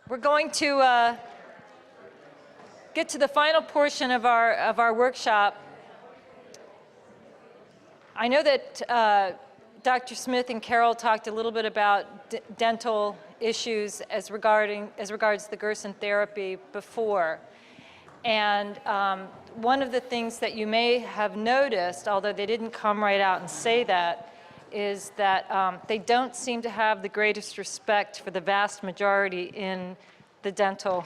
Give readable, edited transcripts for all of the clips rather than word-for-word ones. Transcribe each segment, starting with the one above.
We're going to get to the final portion of our workshop. I know that Dr. Smith and Carol talked a little bit about dental issues as regards the Gerson therapy before. And one of the things that you may have noticed, although they didn't come right out and say that, is that they don't seem to have the greatest respect for the vast majority in the dental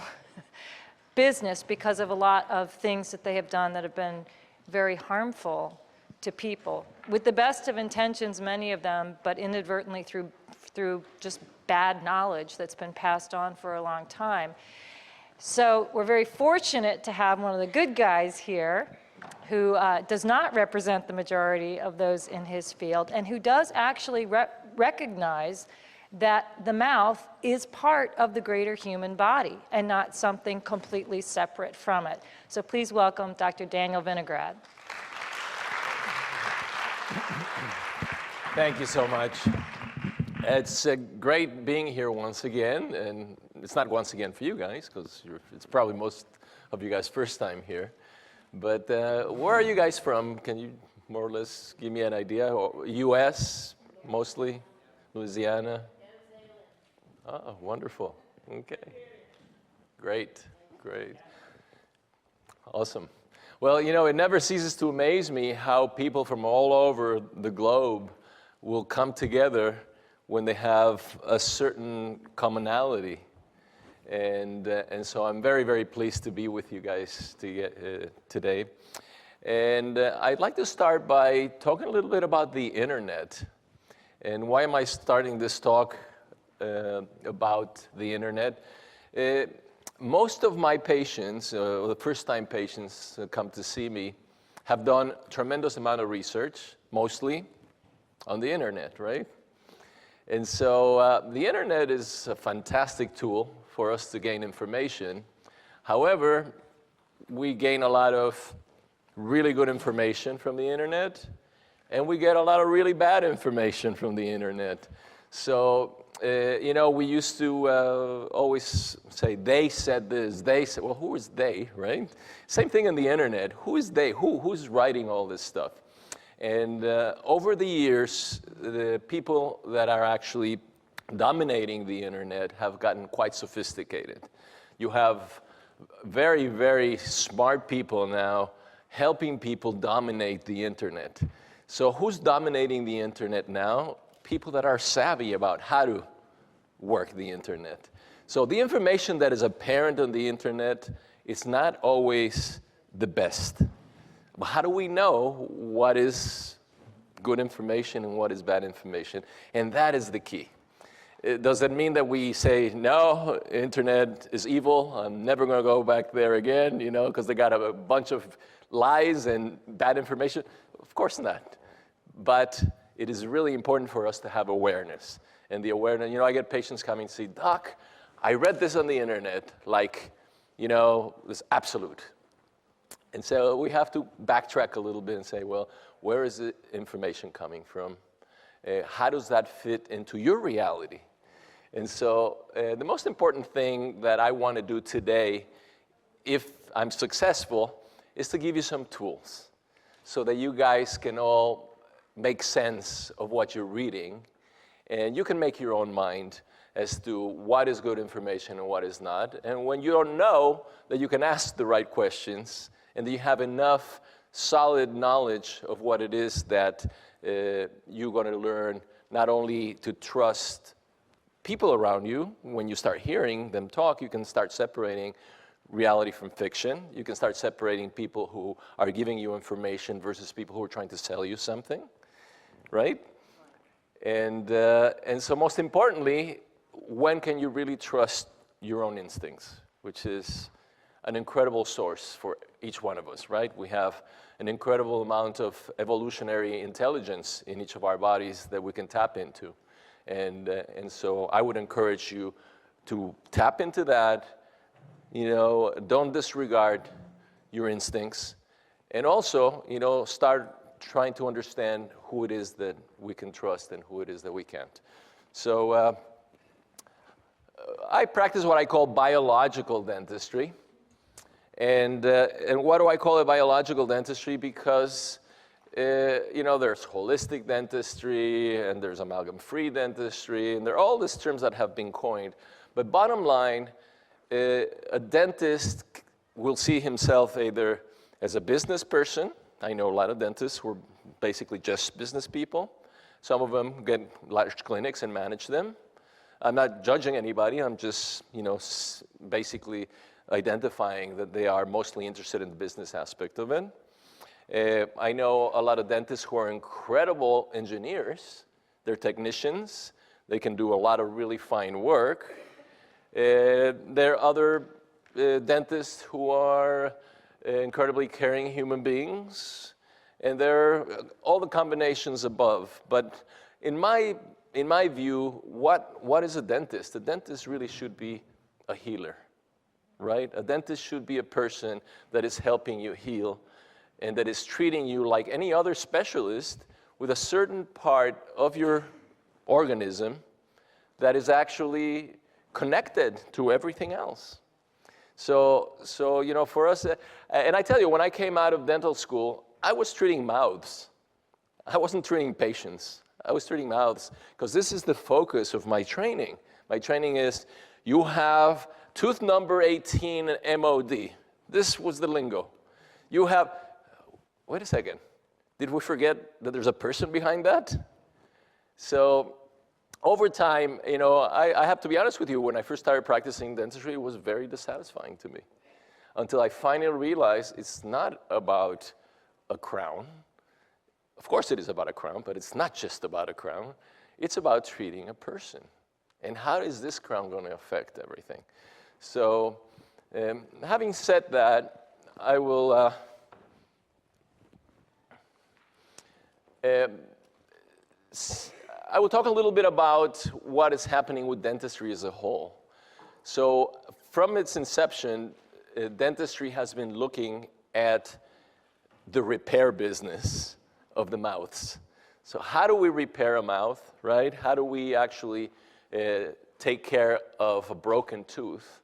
business because of a lot of things that they have done that have been very harmful to people. With the best of intentions, many of them, but inadvertently through just bad knowledge that's been passed on for a long time. So we're very fortunate to have one of the good guys here who does not represent the majority of those in his field and who does actually recognize that the mouth is part of the greater human body and not something completely separate from it. So please welcome Dr. Daniel Vinograd. Thank you so much. It's great being here once again, and it's not once again for you guys, because it's probably most of you guys' first time here. But where are you guys from? Can you more or less give me an idea? U.S. mostly? Louisiana? Oh, wonderful. Okay. Great, great. Awesome. Well, you know, it never ceases to amaze me how people from all over the globe will come together when they have a certain commonality. And so I'm very, very pleased to be with you guys today. And I'd like to start by talking a little bit about the internet. And why am I starting this talk about the internet? Most of my patients, the first-time patients that come to see me, have done a tremendous amount of research, mostly on the internet, right? And so the internet is a fantastic tool for us to gain information. However, we gain a lot of really good information from the internet, and we get a lot of really bad information from the internet. So, you know, we used to always say, they said this, they said, well, who is they, right? Same thing on the internet. Who is they? Who's writing all this stuff? And over the years, the people that are actually dominating the internet have gotten quite sophisticated. You have very, very smart people now helping people dominate the internet. So who's dominating the internet now? People that are savvy about how to work the internet. So the information that is apparent on the internet is not always the best. But how do we know what is good information and what is bad information? And that is the key. Does that mean that we say, no, internet is evil, I'm never going to go back there again, you know, because they got a bunch of lies and bad information? Of course not. But it is really important for us to have awareness. And the awareness, you know, I get patients coming to see, Doc, I read this on the internet, like, you know, it's absolute. And so we have to backtrack a little bit and say, well, where is the information coming from? How does that fit into your reality? And so the most important thing that I want to do today, if I'm successful, is to give you some tools so that you guys can all make sense of what you're reading. And you can make your own mind as to what is good information and what is not. And when you don't know, that you can ask the right questions and that you have enough solid knowledge of what it is that you're going to learn, not only to trust people around you. When you start hearing them talk, you can start separating reality from fiction. You can start separating people who are giving you information versus people who are trying to sell you something, right? And so most importantly, when can you really trust your own instincts, which is an incredible source for each one of us, right? We have an incredible amount of evolutionary intelligence in each of our bodies that we can tap into. And so I would encourage you to tap into that, you know, don't disregard your instincts. And also, you know, start trying to understand who it is that we can trust and who it is that we can't. So I practice what I call biological dentistry. And why do I call it biological dentistry? Because, you know, there's holistic dentistry, and there's amalgam-free dentistry, and there are all these terms that have been coined. But bottom line, a dentist will see himself either as a business person. I know a lot of dentists who are basically just business people. Some of them get large clinics and manage them. I'm not judging anybody. I'm just, you know, basically identifying that they are mostly interested in the business aspect of it. I know a lot of dentists who are incredible engineers. They're technicians. They can do a lot of really fine work. There are other dentists who are incredibly caring human beings. And there are all the combinations above. But in my view, what is a dentist? A dentist really should be a healer, right? A dentist should be a person that is helping you heal and that is treating you like any other specialist with a certain part of your organism that is actually connected to everything else. So you know, for us, and I tell you, when I came out of dental school, I was treating mouths. I wasn't treating patients. I was treating mouths because this is the focus of my training. My training is, you have tooth number 18 MOD. This was the lingo. You have, wait a second, did we forget that there's a person behind that? So over time, you know, I have to be honest with you, when I first started practicing dentistry, it was very dissatisfying to me until I finally realized it's not about a crown. Of course it is about a crown, but it's not just about a crown. It's about treating a person. And how is this crown going to affect everything? So having said that, I will talk a little bit about what is happening with dentistry as a whole. So from its inception, dentistry has been looking at the repair business of the mouths. So how do we repair a mouth, right? How do we actually take care of a broken tooth?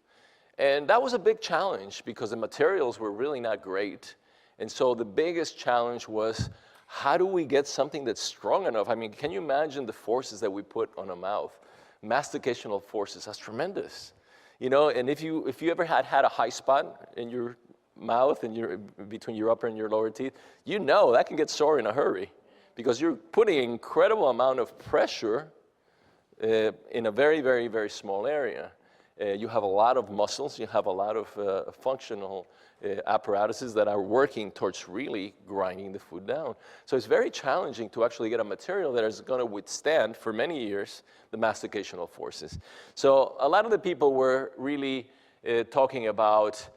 And that was a big challenge because the materials were really not great. And so the biggest challenge was, how do we get something that's strong enough? I mean, can you imagine the forces that we put on a mouth? Masticational forces, that's tremendous. You know, and if you ever had a high spot in your mouth and between your upper and your lower teeth, you know that can get sore in a hurry because you're putting an incredible amount of pressure in a very, very, very small area. You have a lot of muscles, you have a lot of functional apparatuses that are working towards really grinding the food down. So it's very challenging to actually get a material that is going to withstand for many years the masticational forces. So a lot of the people were really talking about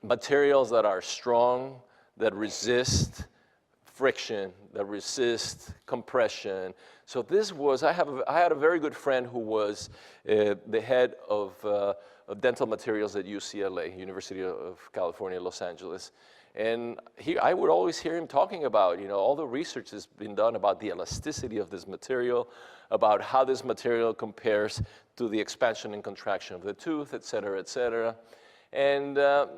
materials that are strong, that resist friction, that resist compression. So this was, I had a very good friend who was the head of dental materials at UCLA, University of California, Los Angeles. And I would always hear him talking about, you know, all the research has been done about the elasticity of this material, about how this material compares to the expansion and contraction of the tooth, et cetera, et cetera. And,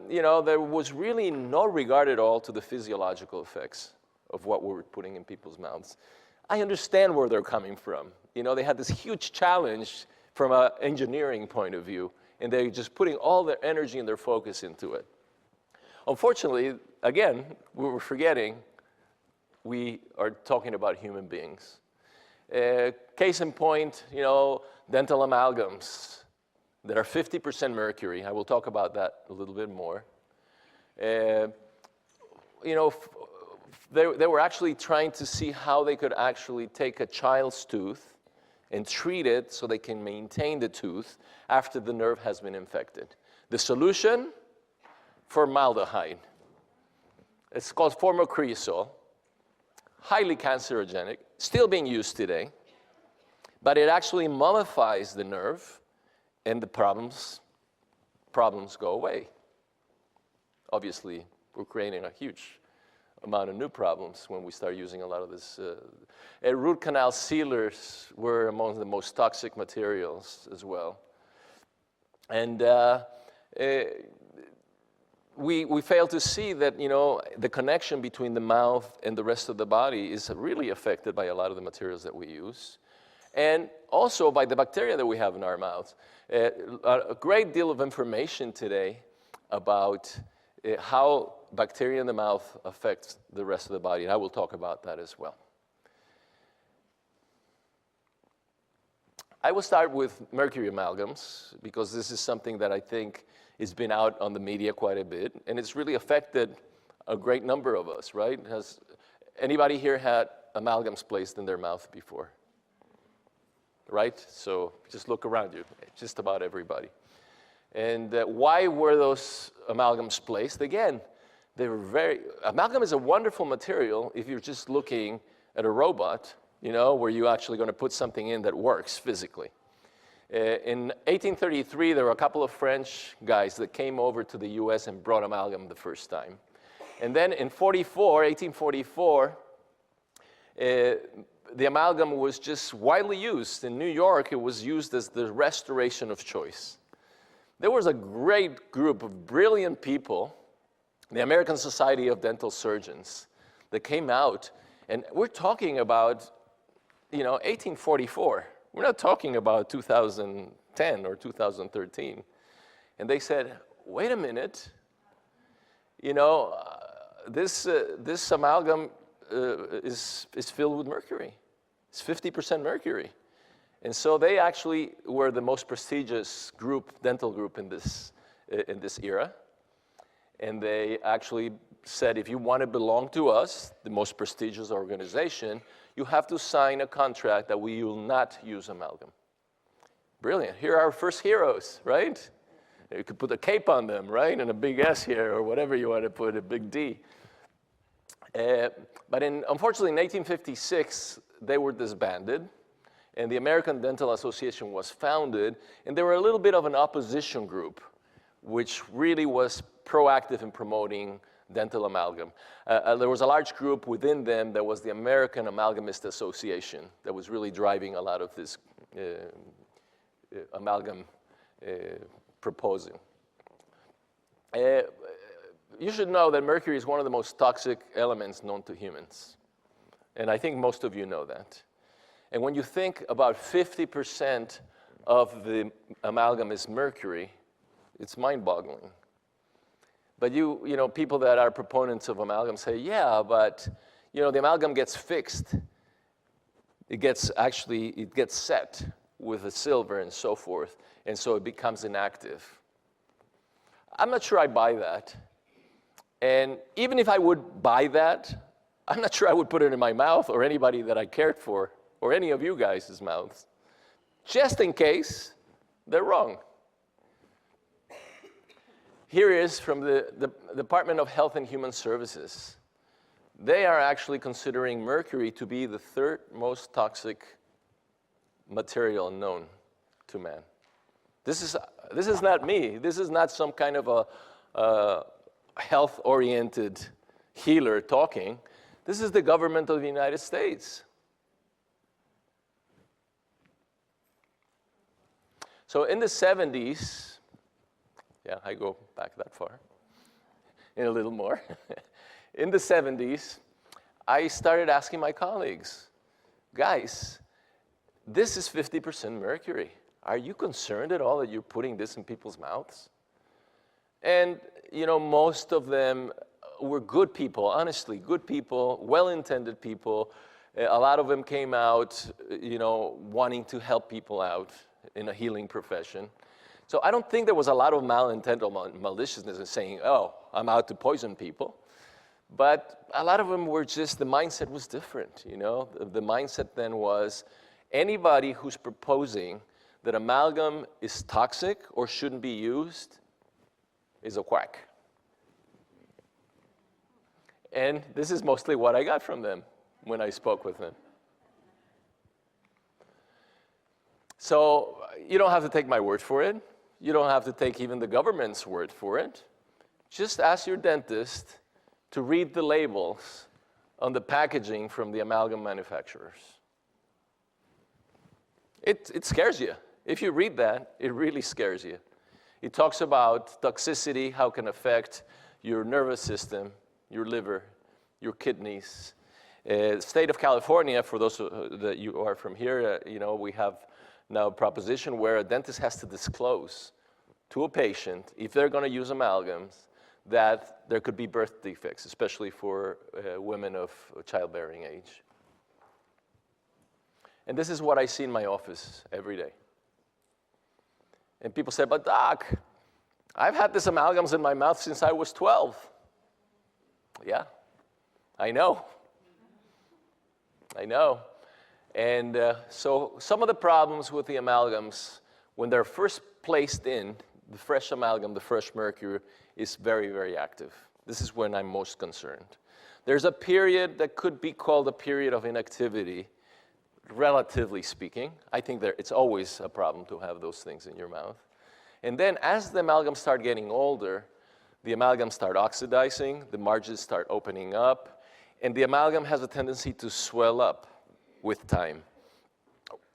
you know, there was really no regard at all to the physiological effects of what we were putting in people's mouths. I understand where they're coming from. You know, they had this huge challenge from an engineering point of view, and they're just putting all their energy and their focus into it. Unfortunately, again, we were forgetting we are talking about human beings. Case in point, you know, dental amalgams that are 50% mercury. I will talk about that a little bit more. You know, they were actually trying to see how they could actually take a child's tooth and treat it so they can maintain the tooth after the nerve has been infected. The solution? Formaldehyde. It's called formocresol, highly cancerogenic, still being used today, but it actually mummifies the nerve and the problems go away. Obviously, we're creating a huge amount of new problems when we start using a lot of this. Root canal sealers were among the most toxic materials as well. And we fail to see that, the connection between the mouth and the rest of the body is really affected by a lot of the materials that we use. And also by the bacteria that we have in our mouths. A great deal of information today about how bacteria in the mouth affects the rest of the body. And I will talk about that as well. I will start with mercury amalgams because this is something that I think has been out on the media quite a bit, and it's really affected a great number of us, right? Has anybody here had amalgams placed in their mouth before? Right? So just look around you, just about everybody. And why were those amalgams placed? Again, amalgam is a wonderful material if you're just looking at a robot, where you're actually going to put something in that works physically. In 1833, there were a couple of French guys that came over to the US and brought amalgam the first time. And then in 1844, the amalgam was just widely used. In New York, it was used as the restoration of choice. There was a great group of brilliant people, the American Society of Dental Surgeons, that came out, and we're talking about 1844. We're not talking about 2010 or 2013. And they said, wait a minute, this amalgam is filled with mercury. It's 50% mercury. And so they actually were the most prestigious dental group in this era. And they actually said, if you want to belong to us, the most prestigious organization, you have to sign a contract that we will not use amalgam. Brilliant. Here are our first heroes, right? You could put a cape on them, right? And a big S here, or whatever you want to put, a big D. But unfortunately, in 1856, they were disbanded, and the American Dental Association was founded, and they were a little bit of an opposition group, which really was proactive in promoting dental amalgam. There was a large group within them that was the American Amalgamist Association that was really driving a lot of this amalgam proposal. You should know that mercury is one of the most toxic elements known to humans. And I think most of you know that. And when you think about 50% of the amalgam is mercury, it's mind-boggling. But people that are proponents of amalgam say, yeah, but the amalgam gets fixed. It gets set with the silver and so forth, and so it becomes inactive. I'm not sure I buy that. And even if I would buy that, I'm not sure I would put it in my mouth or anybody that I cared for, or any of you guys' mouths, just in case they're wrong. Here is from the Department of Health and Human Services. They are actually considering mercury to be the third most toxic material known to man. This is not me. This is not some kind of a health-oriented healer talking. This is the government of the United States. So in the 70s, yeah, I go back that far, in a little more. In the 70s, I started asking my colleagues, guys, this is 50% mercury. Are you concerned at all that you're putting this in people's mouths? And, most of them were good people, honestly, good people, well-intended people. A lot of them came out, wanting to help people out in a healing profession. So I don't think there was a lot of malintent or maliciousness in saying, oh, I'm out to poison people. But a lot of them were just, the mindset was different, The mindset then was, anybody who's proposing that amalgam is toxic or shouldn't be used is a quack. And this is mostly what I got from them when I spoke with them. So you don't have to take my word for it. You don't have to take even the government's word for it. Just ask your dentist to read the labels on the packaging from the amalgam manufacturers. It scares you. If you read that, it really scares you. It talks about toxicity, how it can affect your nervous system, your liver, your kidneys. State of California, for those that you are from here, we have now a proposition where a dentist has to disclose to a patient, if they're going to use amalgams, that there could be birth defects, especially for women of childbearing age. And this is what I see in my office every day. And people say, but doc, I've had these amalgams in my mouth since I was 12. Yeah, I know. I know. And so some of the problems with the amalgams, when they're first placed in, the fresh amalgam, the fresh mercury, is very, very active. This is when I'm most concerned. There's a period that could be called a period of inactivity, relatively speaking. I think it's always a problem to have those things in your mouth. And then as the amalgams start getting older, the amalgams start oxidizing, the margins start opening up, and the amalgam has a tendency to swell up with time.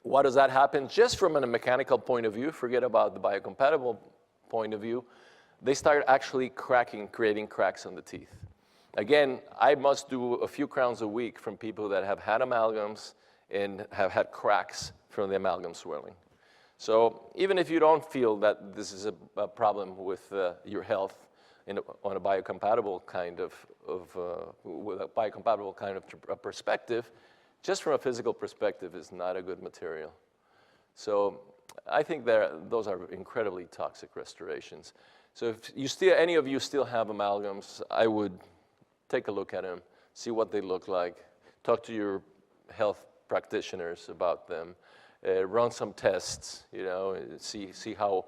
Why does that happen? Just from a mechanical point of view, forget about the biocompatible point of view, they start actually cracking, creating cracks on the teeth. Again, I must do a few crowns a week from people that have had amalgams and have had cracks from the amalgam swelling. So even if you don't feel that this is a problem with your health on a biocompatible kind with a biocompatible kind of perspective, just from a physical perspective is not a good material. So I think those are incredibly toxic restorations. So if any of you still have amalgams, I would take a look at them, see what they look like, talk to your health practitioners about them, run some tests, see how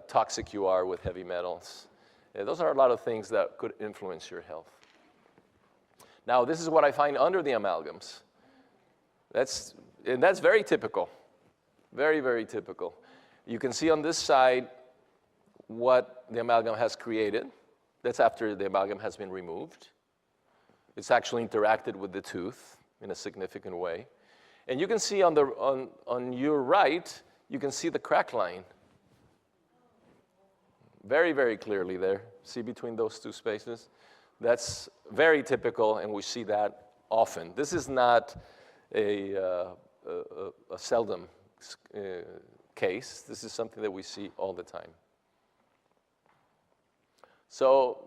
toxic you are with heavy metals. Those are a lot of things that could influence your health. Now, this is what I find under the amalgams. That's very typical, very, very typical. You can see on this side what the amalgam has created. That's after the amalgam has been removed. It's actually interacted with the tooth in a significant way. And you can see on your right, you can see the crack line. Very, very clearly there. See between those two spaces? That's very typical, and we see that often. This is not a seldom case. This is something that we see all the time. So,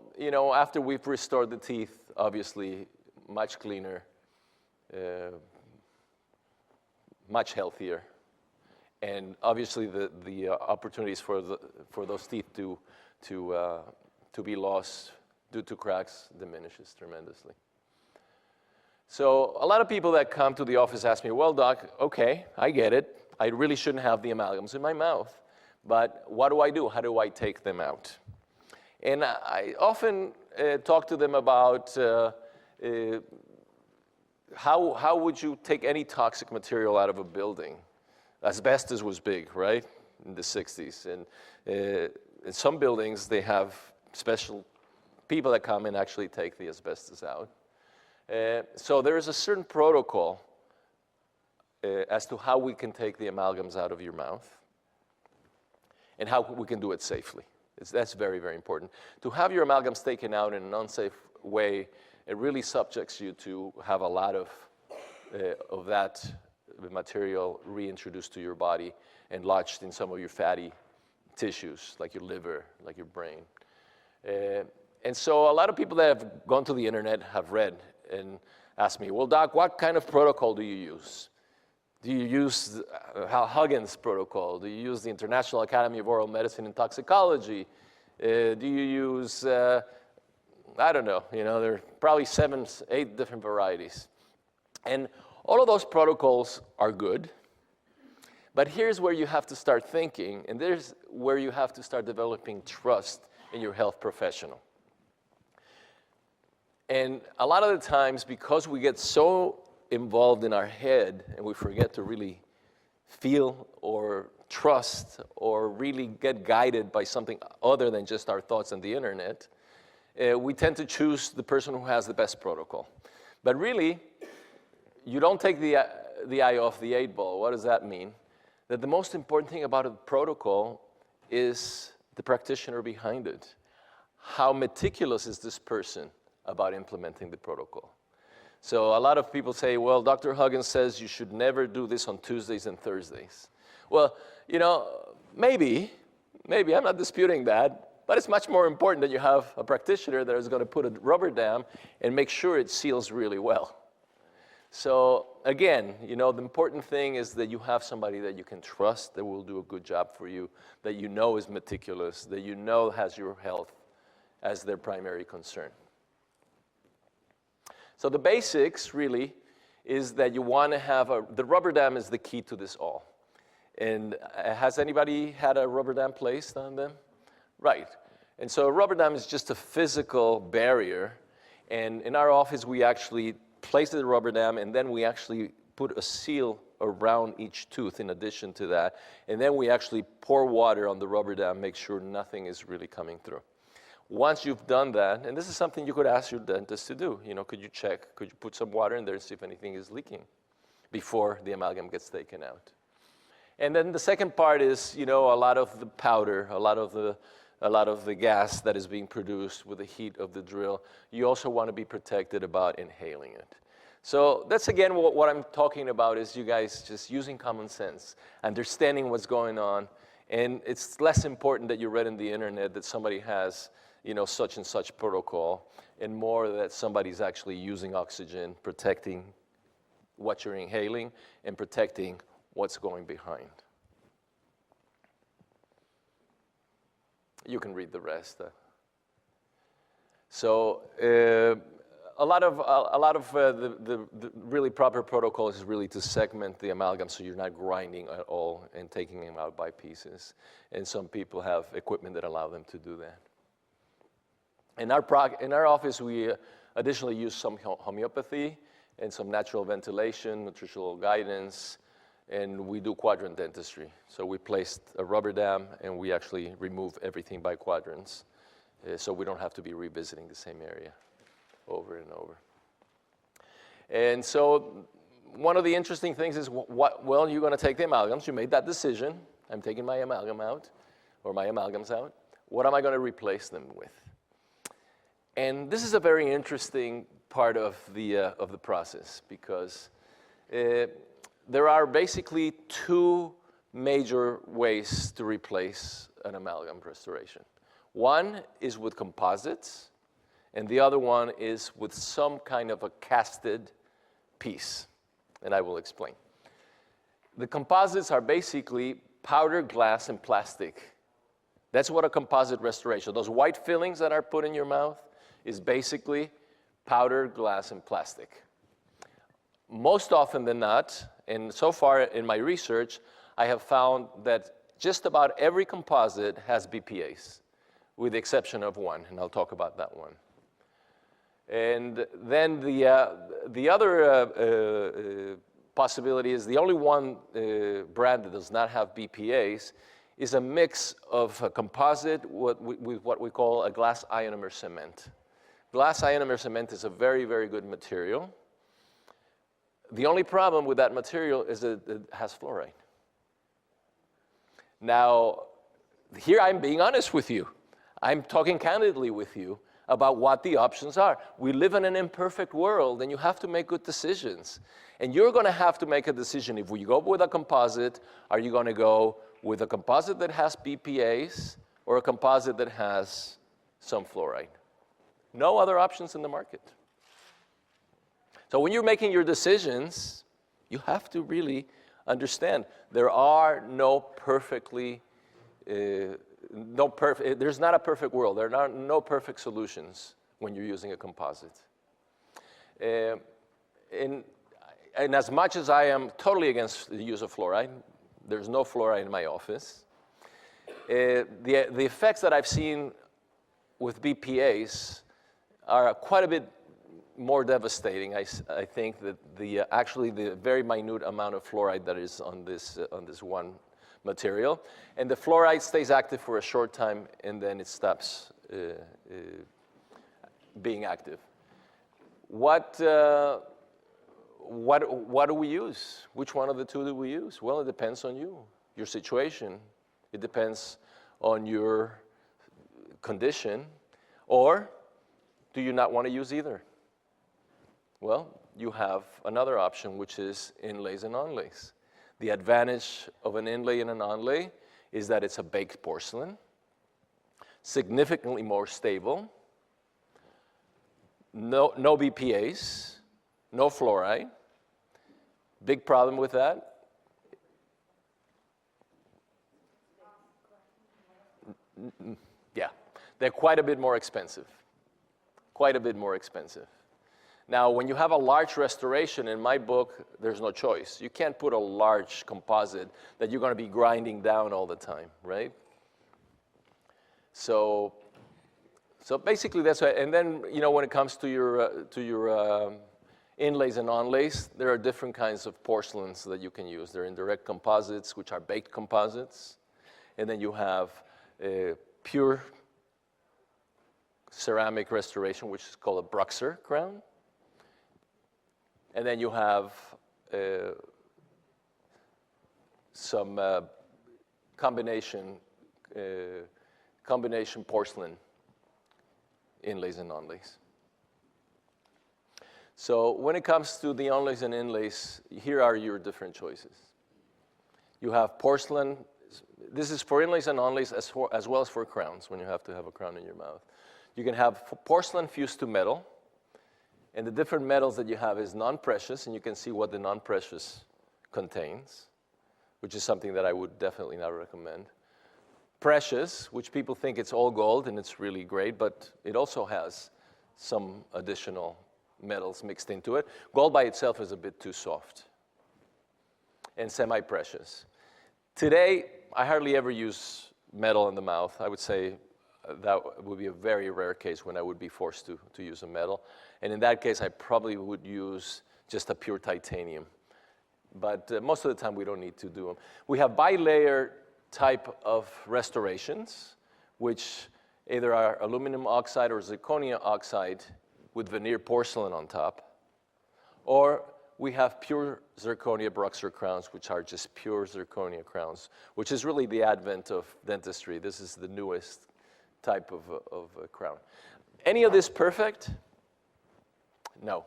after we've restored the teeth, obviously much cleaner, much healthier, and obviously the opportunities for those teeth to be lost due to cracks diminishes tremendously. So a lot of people that come to the office ask me, well, doc, okay, I get it. I really shouldn't have the amalgams in my mouth, but what do I do? How do I take them out? And I often talk to them about how would you take any toxic material out of a building? Asbestos was big, right, in the 60s. And in some buildings, they have special people that come and actually take the asbestos out. So there is a certain protocol as to how we can take the amalgams out of your mouth and how we can do it safely. That's very, very important. To have your amalgams taken out in an unsafe way, it really subjects you to have a lot of that material reintroduced to your body and lodged in some of your fatty tissues, like your liver, like your brain. And so a lot of people that have gone to the internet have read and asked me, well, doc, what kind of protocol do you use? Do you use Huggins protocol? Do you use the International Academy of Oral Medicine and Toxicology? Do you use, I don't know, there are probably 7, 8 different varieties. And all of those protocols are good, but here's where you have to start thinking, and there's where you have to start developing trust in your health professional. And a lot of the times, because we get so involved in our head and we forget to really feel or trust or really get guided by something other than just our thoughts on the internet, we tend to choose the person who has the best protocol. But really, you don't take the eye off the 8 ball. What does that mean? That the most important thing about a protocol is the practitioner behind it. How meticulous is this person about implementing the protocol? So a lot of people say, well, Dr. Huggins says you should never do this on Tuesdays and Thursdays. Well, you know, maybe, I'm not disputing that, but it's much more important that you have a practitioner that is going to put a rubber dam and make sure it seals really well. So again, you know, the important thing is that you have somebody that you can trust that will do a good job for you, that you know is meticulous, that you know has your health as their primary concern. So the basics really is that you want to have the rubber dam is the key to this all. And has anybody had a rubber dam placed on them? Right. And so a rubber dam is just a physical barrier. And in our office, we actually place the rubber dam, and then we actually put a seal around each tooth in addition to that. And then we actually pour water on the rubber dam, make sure nothing is really coming through. Once you've done that, and this is something you could ask your dentist to do, you know, could you check, could you put some water in there and see if anything is leaking before the amalgam gets taken out? And then the second part is, you know, a lot of the powder, a lot of the gas that is being produced with the heat of the drill. You also want to be protected about inhaling it. So that's again what I'm talking about is you guys just using common sense, understanding what's going on, and it's less important that you read in the internet that somebody has, you know, such and such protocol, and more that somebody's actually using oxygen, protecting what you're inhaling, and protecting what's going behind. You can read the rest. So a lot of the really proper protocol is really to segment the amalgam so you're not grinding at all and taking them out by pieces. And some people have equipment that allow them to do that. In our office, we additionally use some homeopathy and some natural ventilation, nutritional guidance, and we do quadrant dentistry. So we placed a rubber dam, and we actually remove everything by quadrants, so we don't have to be revisiting the same area over and over. And so one of the interesting things is, well, you're going to take the amalgams. You made that decision. I'm taking my amalgam out, or my amalgams out. What am I going to replace them with? And this is a very interesting part of the process, because there are basically two major ways to replace an amalgam restoration. One is with composites, and the other one is with some kind of a casted piece, and I will explain. The composites are basically powder, glass, and plastic. That's what a composite restoration, those white fillings that are put in your mouth, is basically powder, glass, and plastic. Most often than not, and so far in my research, I have found that just about every composite has BPAs, with the exception of one, and I'll talk about that one. And then the other possibility is the only one brand that does not have BPAs is a mix of a composite with what we call a glass ionomer cement. Glass ionomer cement is a very, very good material. The only problem with that material is that it has fluoride. Now, here I'm being honest with you. I'm talking candidly with you about what the options are. We live in an imperfect world, and you have to make good decisions. And you're going to have to make a decision. If you go with a composite, are you going to go with a composite that has BPAs or a composite that has some fluoride? No other options in the market. So when you're making your decisions, you have to really understand there are there's not a perfect world. There are no perfect solutions when you're using a composite. And as much as I am totally against the use of fluoride, there's no fluoride in my office. The effects that I've seen with BPAs are quite a bit more devastating. I think that actually the very minute amount of fluoride that is on this one material, and the fluoride stays active for a short time, and then it stops being active. What do we use? Which one of the two do we use? Well, it depends on you, your situation. It depends on your condition, or do you not want to use either? Well, you have another option, which is inlays and onlays. The advantage of an inlay and an onlay is that it's a baked porcelain, significantly more stable, no BPAs, no fluoride. Big problem with that. Yeah, they're quite a bit more expensive. Quite a bit more expensive. Now, when you have a large restoration, in my book, there's no choice. You can't put a large composite that you're going to be grinding down all the time, right? So basically that's right. And then, you know, when it comes to your inlays and onlays, there are different kinds of porcelains that you can use. There are indirect composites, which are baked composites. And then you have pure ceramic restoration, which is called a Bruxer crown. And then you have some combination porcelain inlays and onlays. So when it comes to the onlays and inlays, here are your different choices. You have porcelain. This is for inlays and onlays as well as for crowns, when you have to have a crown in your mouth. You can have porcelain fused to metal. And the different metals that you have is non-precious, and you can see what the non-precious contains, which is something that I would definitely not recommend. Precious, which people think it's all gold, and it's really great, but it also has some additional metals mixed into it. Gold by itself is a bit too soft. And semi-precious. Today, I hardly ever use metal in the mouth. I would say that would be a very rare case when I would be forced to use a metal. And in that case, I probably would use just a pure titanium. But most of the time, we don't need to do them. We have bilayer type of restorations, which either are aluminum oxide or zirconia oxide with veneer porcelain on top. Or we have pure zirconia Bruxer crowns, which are just pure zirconia crowns, which is really the advent of dentistry. This is the newest type of crown. Any of this perfect? No.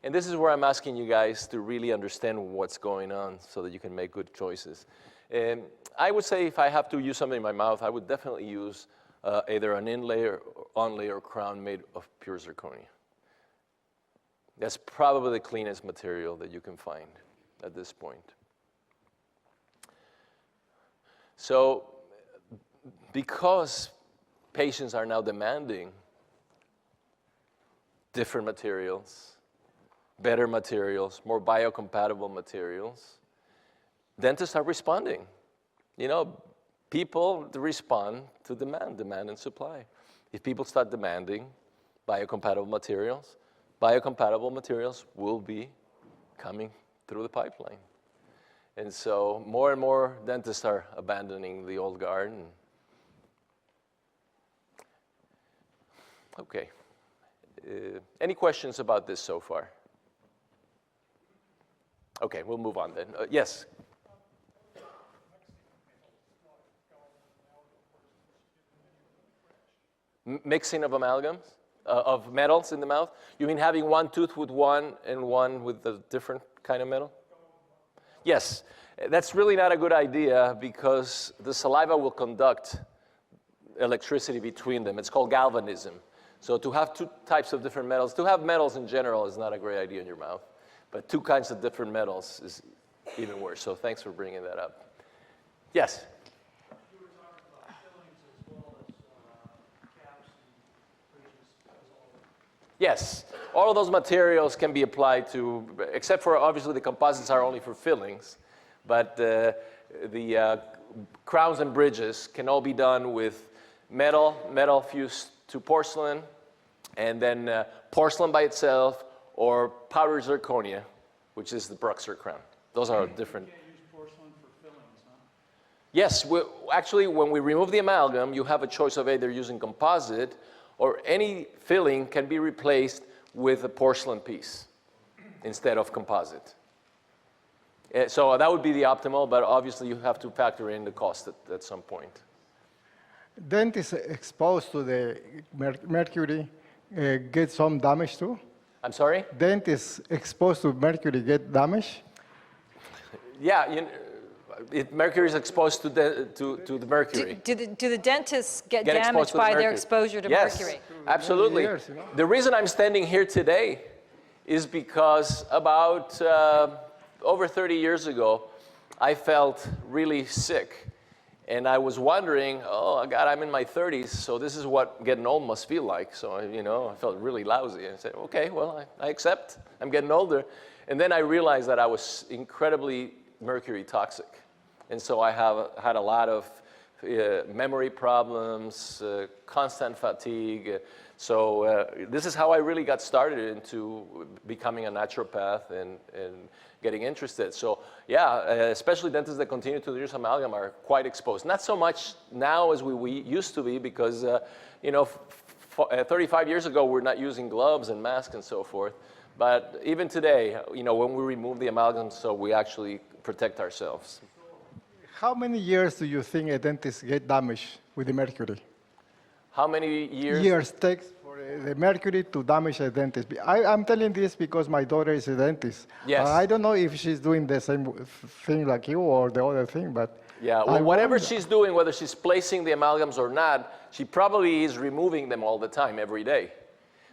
And this is where I'm asking you guys to really understand what's going on so that you can make good choices. And I would say if I have to use something in my mouth, I would definitely use either an inlay or onlay or crown made of pure zirconia. That's probably the cleanest material that you can find at this point. So because patients are now demanding different materials, better materials, more biocompatible materials, dentists are responding. You know, people respond to demand and supply. If people start demanding biocompatible materials will be coming through the pipeline. And so more and more dentists are abandoning the old guard. Okay. Any questions about this so far? Okay, we'll move on then. Yes? Mixing of amalgams? Of metals in the mouth? You mean having one tooth with one and one with a different kind of metal? Yes. That's really not a good idea because the saliva will conduct electricity between them. It's called galvanism. So to have two types of different metals, to have metals in general is not a great idea in your mouth. But two kinds of different metals is even worse. So thanks for bringing that up. Yes? You were talking about fillings as well as caps and bridges as well. Yes. All of those materials can be applied to, except for obviously the composites are only for fillings. But the crowns and bridges can all be done with metal fused to porcelain, and then porcelain by itself, or powdered zirconia, which is the Bruxer crown. Those are different. You can't use porcelain for fillings, huh? Yes, actually, when we remove the amalgam, you have a choice of either using composite or any filling can be replaced with a porcelain piece instead of composite. So that would be the optimal, but obviously you have to factor in the cost at some point. Dentists exposed to the mercury get some damage too? I'm sorry? Dentists exposed to mercury get damage? Yeah, mercury is exposed to the mercury. Do the dentists get Exposed damaged to the by their mercury. exposure to Yes, mercury? absolutely. Years, you know? The reason I'm standing here today is because about over 30 years ago, I felt really sick. And I was wondering, oh, God, I'm in my 30s, so this is what getting old must feel like. So, I felt really lousy. I said, okay, well, I accept. I'm getting older. And then I realized that I was incredibly mercury toxic. And so I have had a lot of memory problems, constant fatigue. So this is how I really got started into becoming a naturopath and getting interested. So yeah, especially dentists that continue to use amalgam are quite exposed. Not so much now as we used to be because, 35 years ago, we're not using gloves and masks and so forth. But even today, when we remove the amalgam, so we actually protect ourselves. How many years do you think a dentist get damaged with the mercury? How many years? Years takes for the mercury to damage a dentist. I'm telling this because my daughter is a dentist. Yes. I don't know if she's doing the same thing like you or the other thing, but Yeah, well, whatever she's doing, whether she's placing the amalgams or not, she probably is removing them all the time, every day.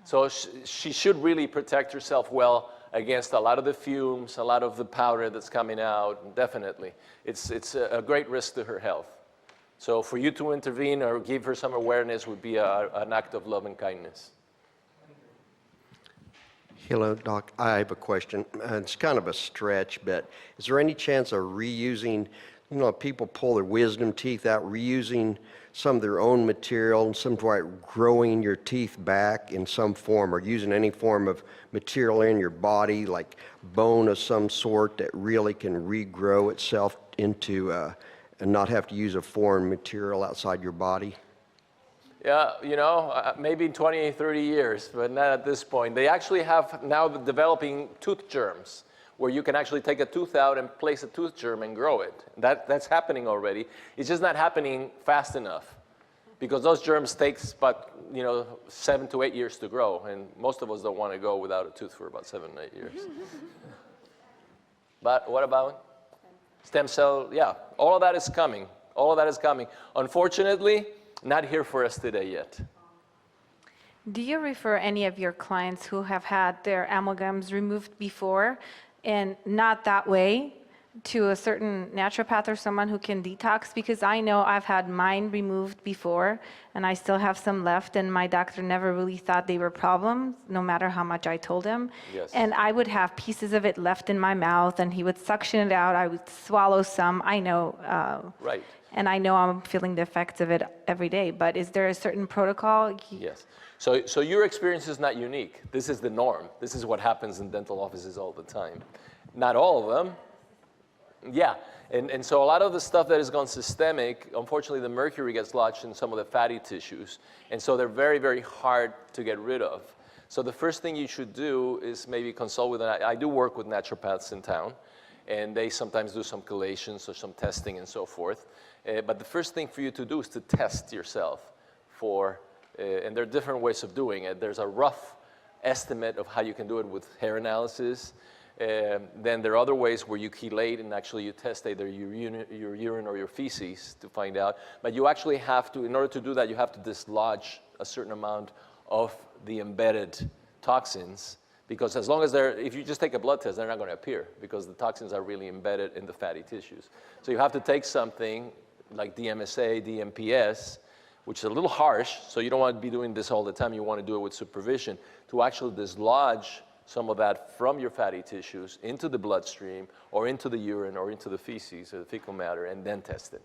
So she should really protect herself well against a lot of the fumes, a lot of the powder that's coming out, definitely. It's a great risk to her health. So for you to intervene or give her some awareness would be an act of love and kindness. Hello, Doc. I have a question. It's kind of a stretch, but is there any chance of reusing, people pull their wisdom teeth out, reusing some of their own material and some way growing your teeth back in some form, or using any form of material in your body, like bone of some sort that really can regrow itself into and not have to use a foreign material outside your body? Yeah, maybe 20, 30 years, but not at this point. They actually have now developing tooth germs, where you can actually take a tooth out and place a tooth germ and grow it. That's happening already. It's just not happening fast enough, because those germs take about 7 to 8 years to grow, and most of us don't want to go without a tooth for about 7 to 8 years. But what about stem cell? Yeah, all of that is coming. All of that is coming. Unfortunately, not here for us today yet. Do you refer any of your clients who have had their amalgams removed before and not that way to a certain naturopath or someone who can detox? Because I know I've had mine removed before and I still have some left, and my doctor never really thought they were problems, no matter how much I told him. Yes. And I would have pieces of it left in my mouth and he would suction it out. I would swallow some. I know. Right. And I know I'm feeling the effects of it every day, but is there a certain protocol? Yes. So your experience is not unique. This is the norm. This is what happens in dental offices all the time. Not all of them. Yeah. And so a lot of the stuff that has gone systemic, unfortunately, the mercury gets lodged in some of the fatty tissues. And so they're very, very hard to get rid of. So the first thing you should do is maybe consult with I do work with naturopaths in town, and they sometimes do some chelators or some testing and so forth. But the first thing for you to do is to test yourself for, and there are different ways of doing it. There's a rough estimate of how you can do it with hair analysis. Then there are other ways where you chelate and actually you test either your urine or your feces to find out. But you actually have to, in order to do that, you have to dislodge a certain amount of the embedded toxins. Because as long as if you just take a blood test, they're not going to appear because the toxins are really embedded in the fatty tissues. So you have to take something like DMSA, DMPS, which is a little harsh, so you don't want to be doing this all the time. You want to do it with supervision to actually dislodge some of that from your fatty tissues into the bloodstream or into the urine or into the feces or the fecal matter, and then test it.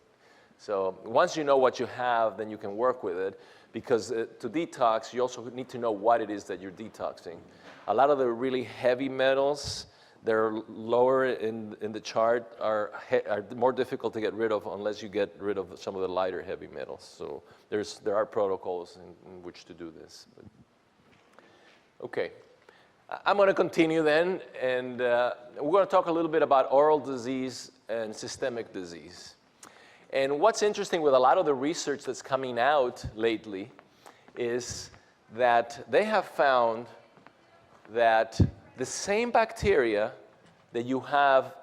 So once you know what you have, then you can work with it, because to detox, you also need to know what it is that you're detoxing. A lot of the really heavy metals, they're lower in the chart, are more difficult to get rid of unless you get rid of some of the lighter heavy metals. So there are protocols in which to do this. Okay, I'm going to continue then, and we're going to talk a little bit about oral disease and systemic disease. And what's interesting with a lot of the research that's coming out lately is that they have found that the same bacteria that you have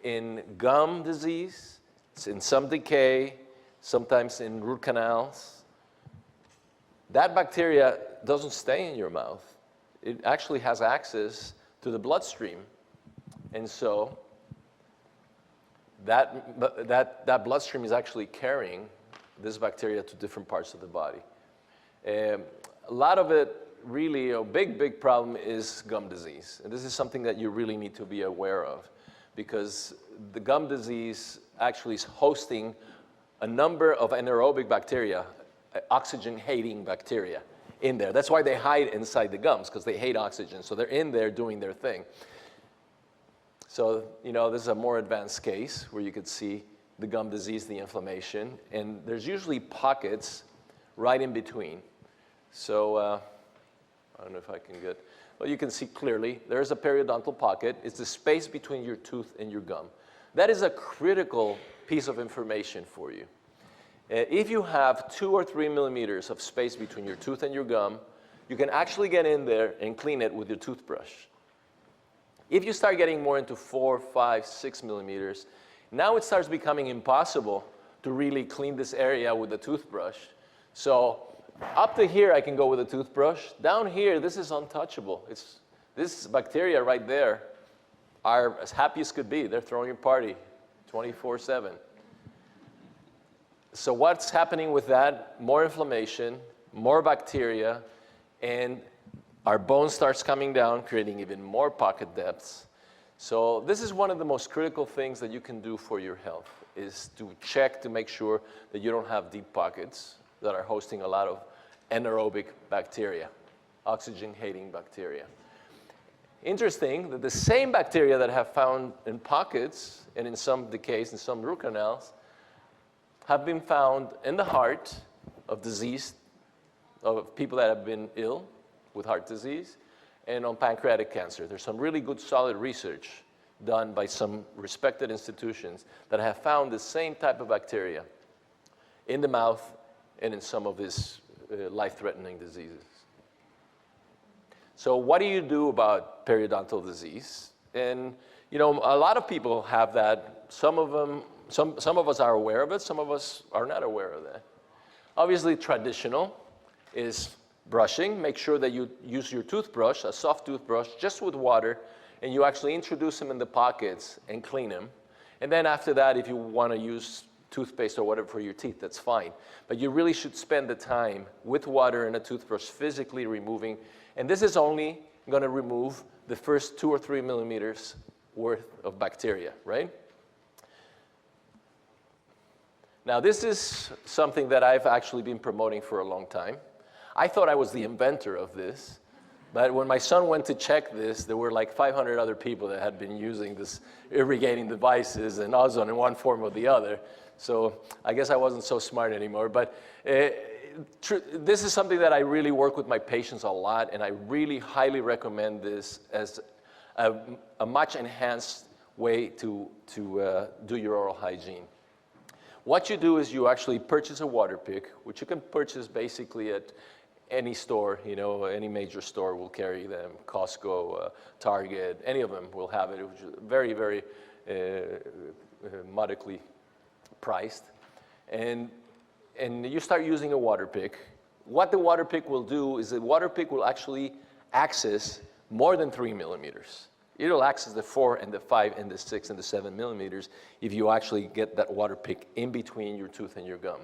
in gum disease, in some decay, sometimes in root canals, that bacteria doesn't stay in your mouth. It actually has access to the bloodstream. And so that bloodstream is actually carrying this bacteria to different parts of the body. A lot of it, really, a big problem is gum disease. And this is something that you really need to be aware of, because the gum disease actually is hosting a number of anaerobic bacteria, oxygen-hating bacteria in there. That's why they hide inside the gums, because they hate oxygen. So they're in there doing their thing. So, you know, this is a more advanced case where you could see the gum disease, the inflammation, and there's usually pockets right in between. So, I don't know if I can get, well, you can see clearly there's a periodontal pocket. It's the space between your tooth and your gum. That is a critical piece of information for you. If you have 2 or 3 millimeters of space between your tooth and your gum, you can actually get in there and clean it with your toothbrush. If you start getting more into 4, 5, 6 millimeters, now it starts becoming impossible to really clean this area with a toothbrush. So up to here, I can go with a toothbrush. Down here, this is untouchable. This bacteria right there are as happy as could be. They're throwing a party 24/7. So what's happening with that? More inflammation, more bacteria, and our bone starts coming down, creating even more pocket depths. So this is one of the most critical things that you can do for your health, is to check to make sure that you don't have deep pockets that are hosting a lot of anaerobic bacteria, oxygen-hating bacteria. Interesting that the same bacteria that have found in pockets and in some decays, in some root canals, have been found in the heart of people that have been ill with heart disease, and on pancreatic cancer. There's some really good solid research done by some respected institutions that have found the same type of bacteria in the mouth and in some of these life-threatening diseases. So what do you do about periodontal disease? And you know, a lot of people have that. Some of us are aware of it, some of us are not aware of that. Obviously, traditional is brushing. Make sure that you use your toothbrush, a soft toothbrush, just with water, and you actually introduce them in the pockets and clean them. And then after that, if you want to use toothpaste or whatever for your teeth, that's fine. But you really should spend the time with water and a toothbrush physically removing. And this is only going to remove the first 2 or 3 millimeters worth of bacteria, right? Now, this is something that I've actually been promoting for a long time. I thought I was the inventor of this, but when my son went to check this, there were like 500 other people that had been using this irrigating devices and ozone in one form or the other. So I guess I wasn't so smart anymore. But this is something that I really work with my patients a lot, and I really highly recommend this as a much enhanced way to do your oral hygiene. What you do is you actually purchase a water pick, which you can purchase basically at any store, you know, any major store will carry them, Costco, Target, any of them will have it, which is very, very modically priced. And you start using a water pick. What the water pick will do is the water pick will actually access more than 3 millimeters. It'll access the 4 and the 5 and the 6 and the 7 millimeters if you actually get that water pick in between your tooth and your gum.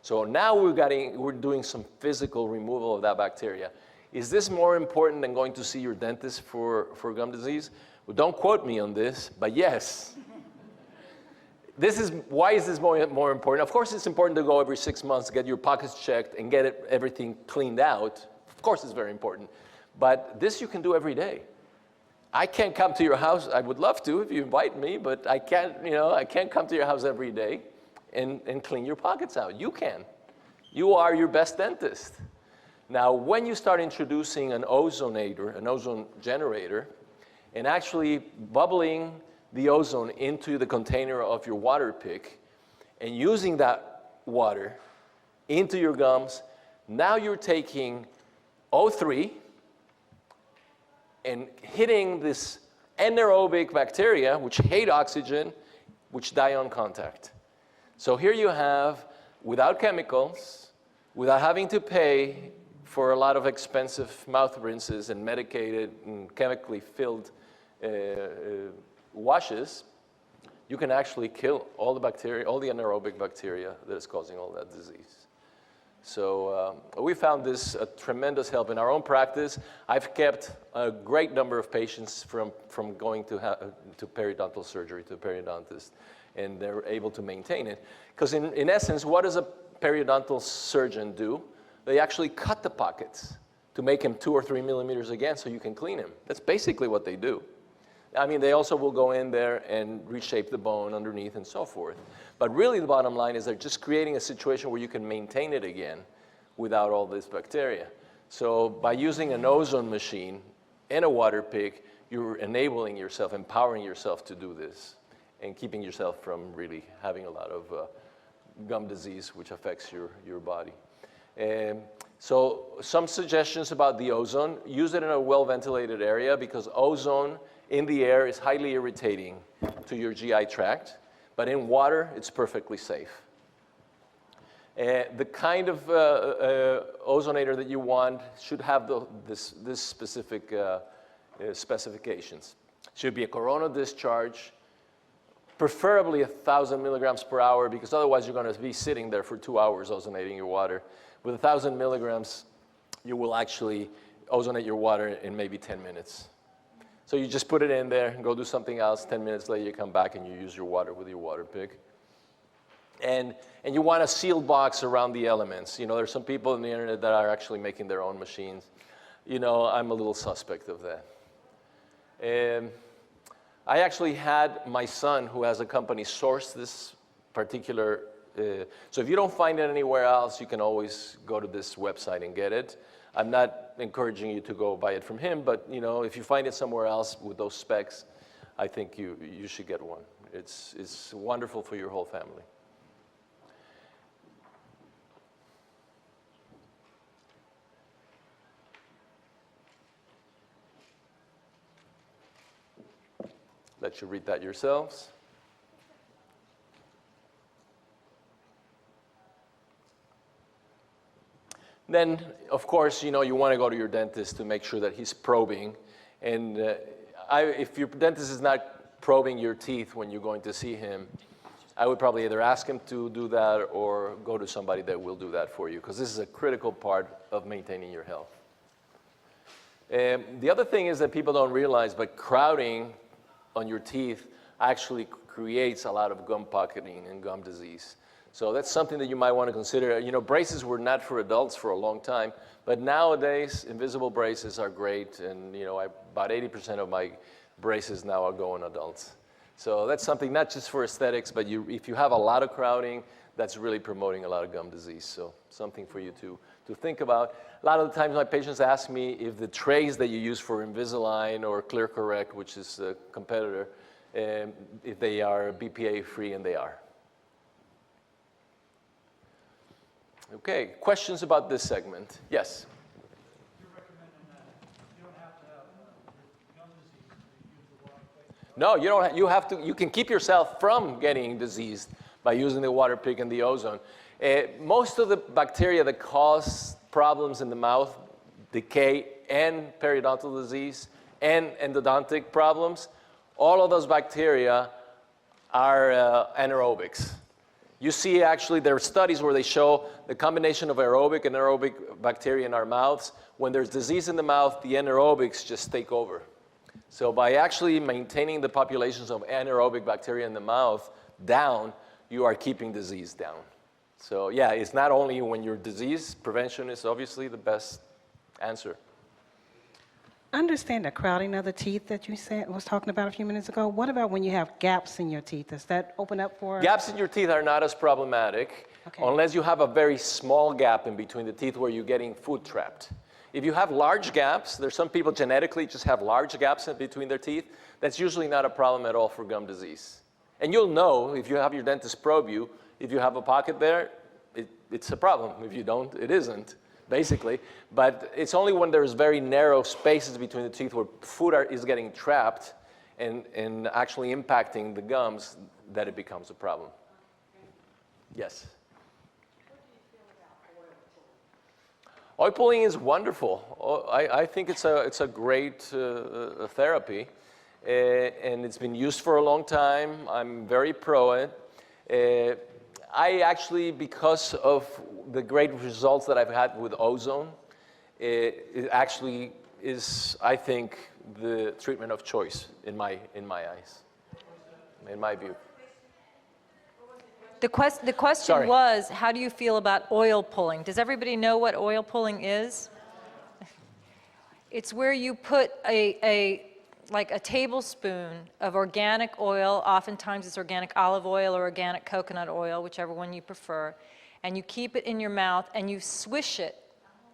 So now we're doing some physical removal of that bacteria. Is this more important than going to see your dentist for gum disease? Well, don't quote me on this, but yes. Why is this more important? Of course, it's important to go every 6 months, get your pockets checked, and get everything cleaned out. Of course, it's very important. But this you can do every day. I can't come to your house. I would love to if you invite me, but I can't come to your house every day and clean your pockets out. You can. You are your best dentist. Now, when you start introducing an ozonator, an ozone generator, and actually bubbling the ozone into the container of your water pick, and using that water into your gums, now you're taking O3 and hitting this anaerobic bacteria, which hate oxygen, which die on contact. So here you have, without chemicals, without having to pay for a lot of expensive mouth rinses and medicated and chemically filled washes, you can actually kill all the bacteria, all the anaerobic bacteria that is causing all that disease. So we found this a tremendous help in our own practice. I've kept a great number of patients from going to periodontal surgery, to a periodontist, and they're able to maintain it. Because in essence, what does a periodontal surgeon do? They actually cut the pockets to make them 2 or 3 millimeters again so you can clean them. That's basically what they do. I mean, they also will go in there and reshape the bone underneath and so forth. But really the bottom line is they're just creating a situation where you can maintain it again without all this bacteria. So by using an ozone machine and a water pick, you're enabling yourself, empowering yourself to do this and keeping yourself from really having a lot of gum disease, which affects your body. So some suggestions about the ozone. Use it in a well-ventilated area because ozone in the air is highly irritating to your GI tract, but in water, it's perfectly safe. The kind of ozonator that you want should have this specific specifications. Should be a coronal discharge, preferably 1,000 milligrams per hour, because otherwise you're going to be sitting there for 2 hours ozonating your water. With 1,000 milligrams, you will actually ozonate your water in maybe 10 minutes. So you just put it in there, go do something else, 10 minutes later you come back and you use your water with your water pick. And you want a sealed box around the elements. You know, there's some people on the internet that are actually making their own machines. You know, I'm a little suspect of that. I actually had my son, who has a company, source this particular, so if you don't find it anywhere else, you can always go to this website and get it. I'm not encouraging you to go buy it from him, but you know, if you find it somewhere else with those specs, I think you should get one. It's wonderful for your whole family. Let you read that yourselves. Then, of course, you know, you want to go to your dentist to make sure that he's probing. And if your dentist is not probing your teeth when you're going to see him, I would probably either ask him to do that or go to somebody that will do that for you, because this is a critical part of maintaining your health. The other thing is that people don't realize, but crowding on your teeth actually creates a lot of gum pocketing and gum disease. So that's something that you might want to consider. You know, braces were not for adults for a long time, but nowadays invisible braces are great, and you know, about 80% of my braces now are going adults. So that's something not just for aesthetics, but if you have a lot of crowding, that's really promoting a lot of gum disease. So something for you to think about. A lot of the times my patients ask me if the trays that you use for Invisalign or ClearCorrect, which is a competitor, if they are BPA free, and they are. Okay, questions about this segment? Yes? You're recommending that you don't have to have gum disease to use the water pick? No, you don't. You have to. You can keep yourself from getting diseased by using the water pick and the ozone. Most of the bacteria that cause problems in the mouth, decay and periodontal disease and endodontic problems, all of those bacteria are anaerobics. You see, actually, there are studies where they show the combination of aerobic and anaerobic bacteria in our mouths. When there's disease in the mouth, the anaerobics just take over. So by actually maintaining the populations of anaerobic bacteria in the mouth down, you are keeping disease down. So yeah, it's not only when you're diseased, prevention is obviously the best answer. I understand the crowding of the teeth that you was talking about a few minutes ago. What about when you have gaps in your teeth? Does that open up for? Gaps in your teeth are not as problematic, Okay. unless you have a very small gap in between the teeth where you're getting food trapped. If you have large gaps, there's some people genetically just have large gaps in between their teeth. That's usually not a problem at all for gum disease. And you'll know if you have your dentist probe you, If you have a pocket there, it's a problem. If you don't, it isn't, basically. But it's only when there's very narrow spaces between the teeth where food is getting trapped and actually impacting the gums that it becomes a problem. Yes? Oil pulling is wonderful. I think it's a great therapy, and it's been used for a long time. I'm very pro it. I actually, because of the great results that I've had with Ozone, it actually is, I think, the treatment of choice in my eyes, in my view. The question Sorry. was, how do you feel about oil pulling? Does everybody know what oil pulling is? It's where you put like a tablespoon of organic oil, oftentimes it's organic olive oil or organic coconut oil, whichever one you prefer, and you keep it in your mouth and you swish it,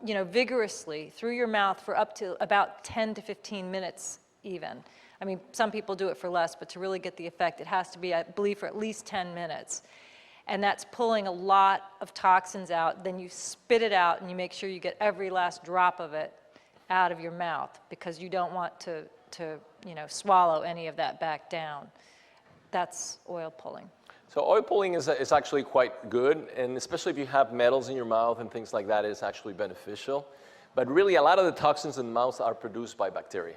vigorously through your mouth for up to about 10 to 15 minutes even. I mean, some people do it for less, but to really get the effect, it has to be, I believe, for at least 10 minutes. And that's pulling a lot of toxins out. Then you spit it out and you make sure you get every last drop of it out of your mouth because you don't want to swallow any of that back down. That's oil pulling. So oil pulling is actually quite good, and especially if you have metals in your mouth and things like that, it's actually beneficial. But really, a lot of the toxins in the mouth are produced by bacteria.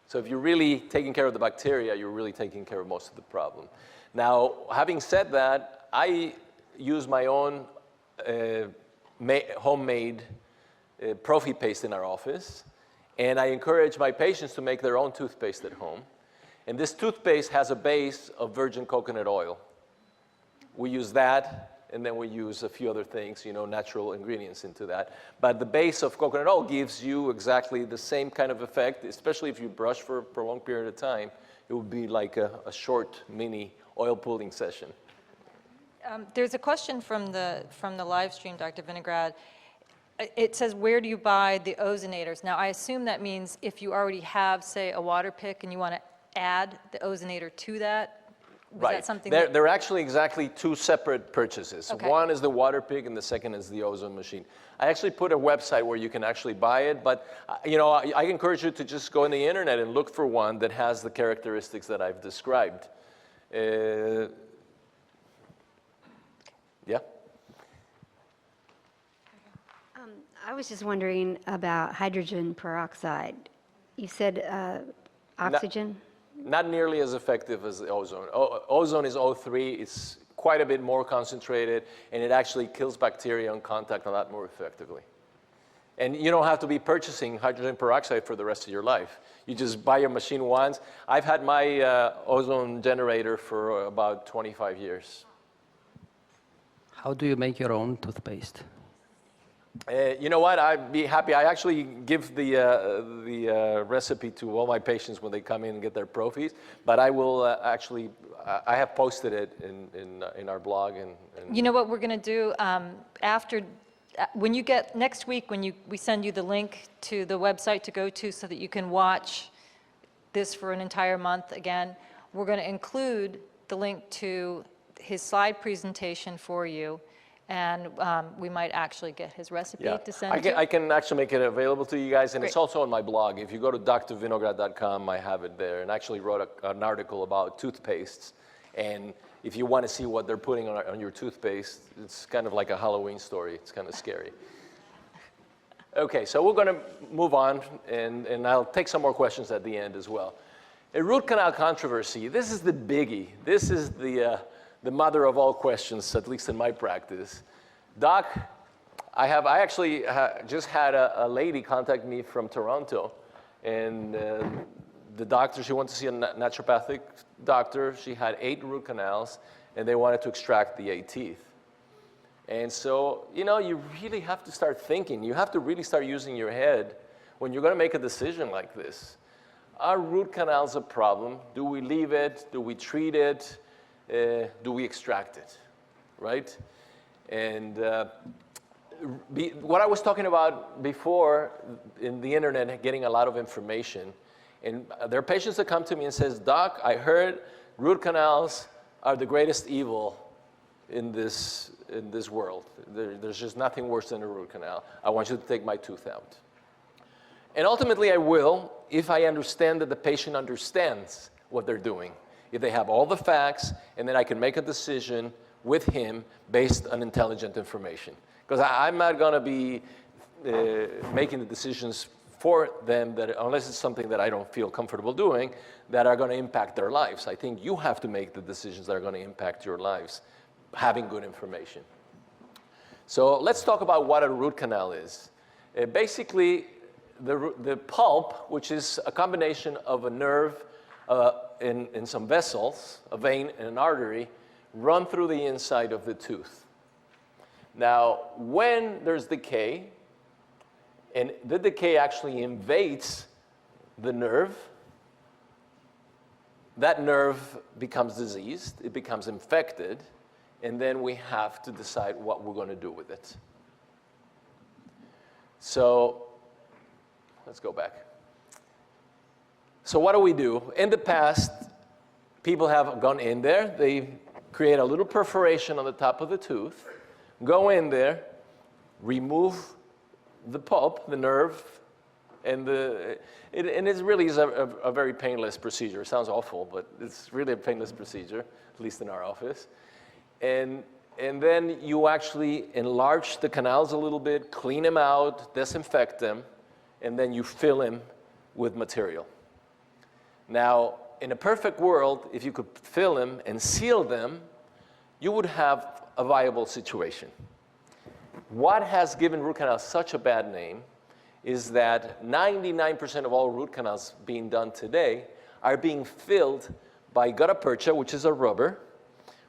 So if you're really taking care of the bacteria, you're really taking care of most of the problem. Now, having said that, I use my own homemade Profi paste in our office, and I encourage my patients to make their own toothpaste at home. And this toothpaste has a base of virgin coconut oil. We use that, and then we use a few other things, natural ingredients into that. But the base of coconut oil gives you exactly the same kind of effect, especially if you brush for a prolonged period of time. It would be like a short, mini oil pulling session. There's a question from the live stream, Dr. Vinograd. It says, where do you buy the ozonators? Now, I assume that means if you already have, say, a water pick and you want to add the ozonator to that? Right. That something they're actually exactly two separate purchases. Okay. One is the water pig and the second is the ozone machine. I actually put a website where you can actually buy it, but I encourage you to just go on the internet and look for one that has the characteristics that I've described. Yeah? I was just wondering about hydrogen peroxide. You said oxygen? Not nearly as effective as the ozone. Ozone is O3. It's quite a bit more concentrated, and it actually kills bacteria on contact a lot more effectively. And you don't have to be purchasing hydrogen peroxide for the rest of your life. You just buy your machine once. I've had my ozone generator for about 25 years. How do you make your own toothpaste? You know what? I'd be happy. I actually give the recipe to all my patients when they come in and get their Profis. But I will actually, I have posted it in our blog. And You know what we're going to do when you get next week when we send you the link to the website to go to so that you can watch this for an entire month again. We're going to include the link to his slide presentation for you. And we might actually get his recipe to send you. I can actually make it available to you guys, and Great. it's also on my blog. If you go to drvinograd.com, I have it there, and actually wrote an article about toothpastes. And if you want to see what they're putting on your toothpaste, it's kind of like a Halloween story. It's kind of scary. Okay, so we're going to move on, and I'll take some more questions at the end as well. A root canal controversy. This is the biggie. This is the mother of all questions, at least in my practice. Doc, I actually just had a lady contact me from Toronto, and the doctor, she went to see a naturopathic doctor. She had 8 root canals, and they wanted to extract the 8 teeth. And so, you really have to start thinking. You have to really start using your head when you're going to make a decision like this. Are root canals a problem? Do we leave it? Do we treat it? Do we extract it, right? And what I was talking about before in the internet, getting a lot of information, and there are patients that come to me and says, Doc, I heard root canals are the greatest evil in this world. There's just nothing worse than a root canal. I want you to take my tooth out. And ultimately I will if I understand that the patient understands what they're doing. If they have all the facts, and then I can make a decision with him based on intelligent information. Because I'm not going to be making the decisions for them, that unless it's something that I don't feel comfortable doing, that are going to impact their lives. I think you have to make the decisions that are going to impact your lives, having good information. So let's talk about what a root canal is. Basically, the pulp, which is a combination of a nerve in some vessels, a vein and an artery, run through the inside of the tooth. Now, when there's decay, and the decay actually invades the nerve, that nerve becomes diseased, it becomes infected, and then we have to decide what we're going to do with it. So let's go back. So what do? In the past, people have gone in there, they create a little perforation on the top of the tooth, go in there, remove the pulp, the nerve, and it really is a very painless procedure. It sounds awful, but it's really a painless procedure, at least in our office. And then you actually enlarge the canals a little bit, clean them out, disinfect them, and then you fill them with material. Now, in a perfect world, if you could fill them and seal them, you would have a viable situation. What has given root canals such a bad name is that 99% of all root canals being done today are being filled by gutta percha, which is a rubber,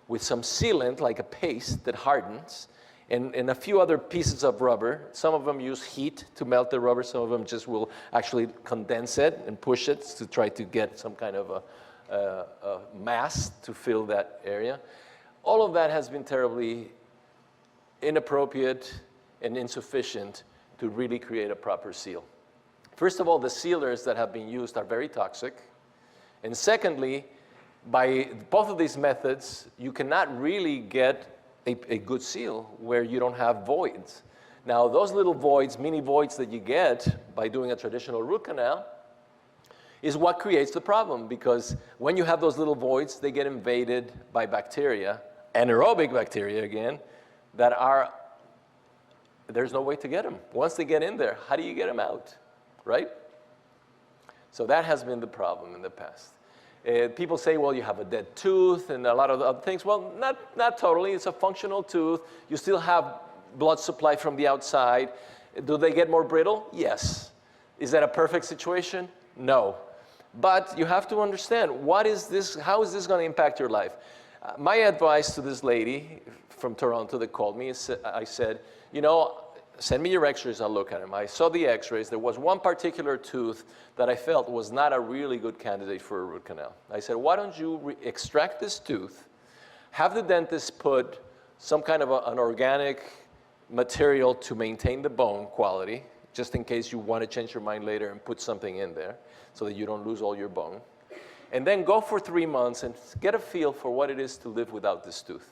with some sealant, like a paste that hardens, and a few other pieces of rubber. Some of them use heat to melt the rubber. Some of them just will actually condense it and push it to try to get some kind of a mass to fill that area. All of that has been terribly inappropriate and insufficient to really create a proper seal. First of all, the sealers that have been used are very toxic. And secondly, by both of these methods, you cannot really get a good seal where you don't have voids. Now, those little voids, mini voids that you get by doing a traditional root canal is what creates the problem, because when you have those little voids, they get invaded by bacteria, anaerobic bacteria again, that are, there's no way to get them. Once they get in there, how do you get them out, right? So that has been the problem in the past. People say, well, you have a dead tooth and a lot of other things. Well, not totally. It's a functional tooth. You still have blood supply from the outside. Do they get more brittle? Yes. Is that a perfect situation? No. But you have to understand, what is this, how is this going to impact your life? My advice to this lady from Toronto that called me, I said, you know, send me your x-rays, I'll look at them. I saw the x-rays. There was one particular tooth that I felt was not a really good candidate for a root canal. I said, why don't you extract this tooth, have the dentist put some kind of an organic material to maintain the bone quality, just in case you want to change your mind later and put something in there so that you don't lose all your bone. And then go for 3 months and get a feel for what it is to live without this tooth.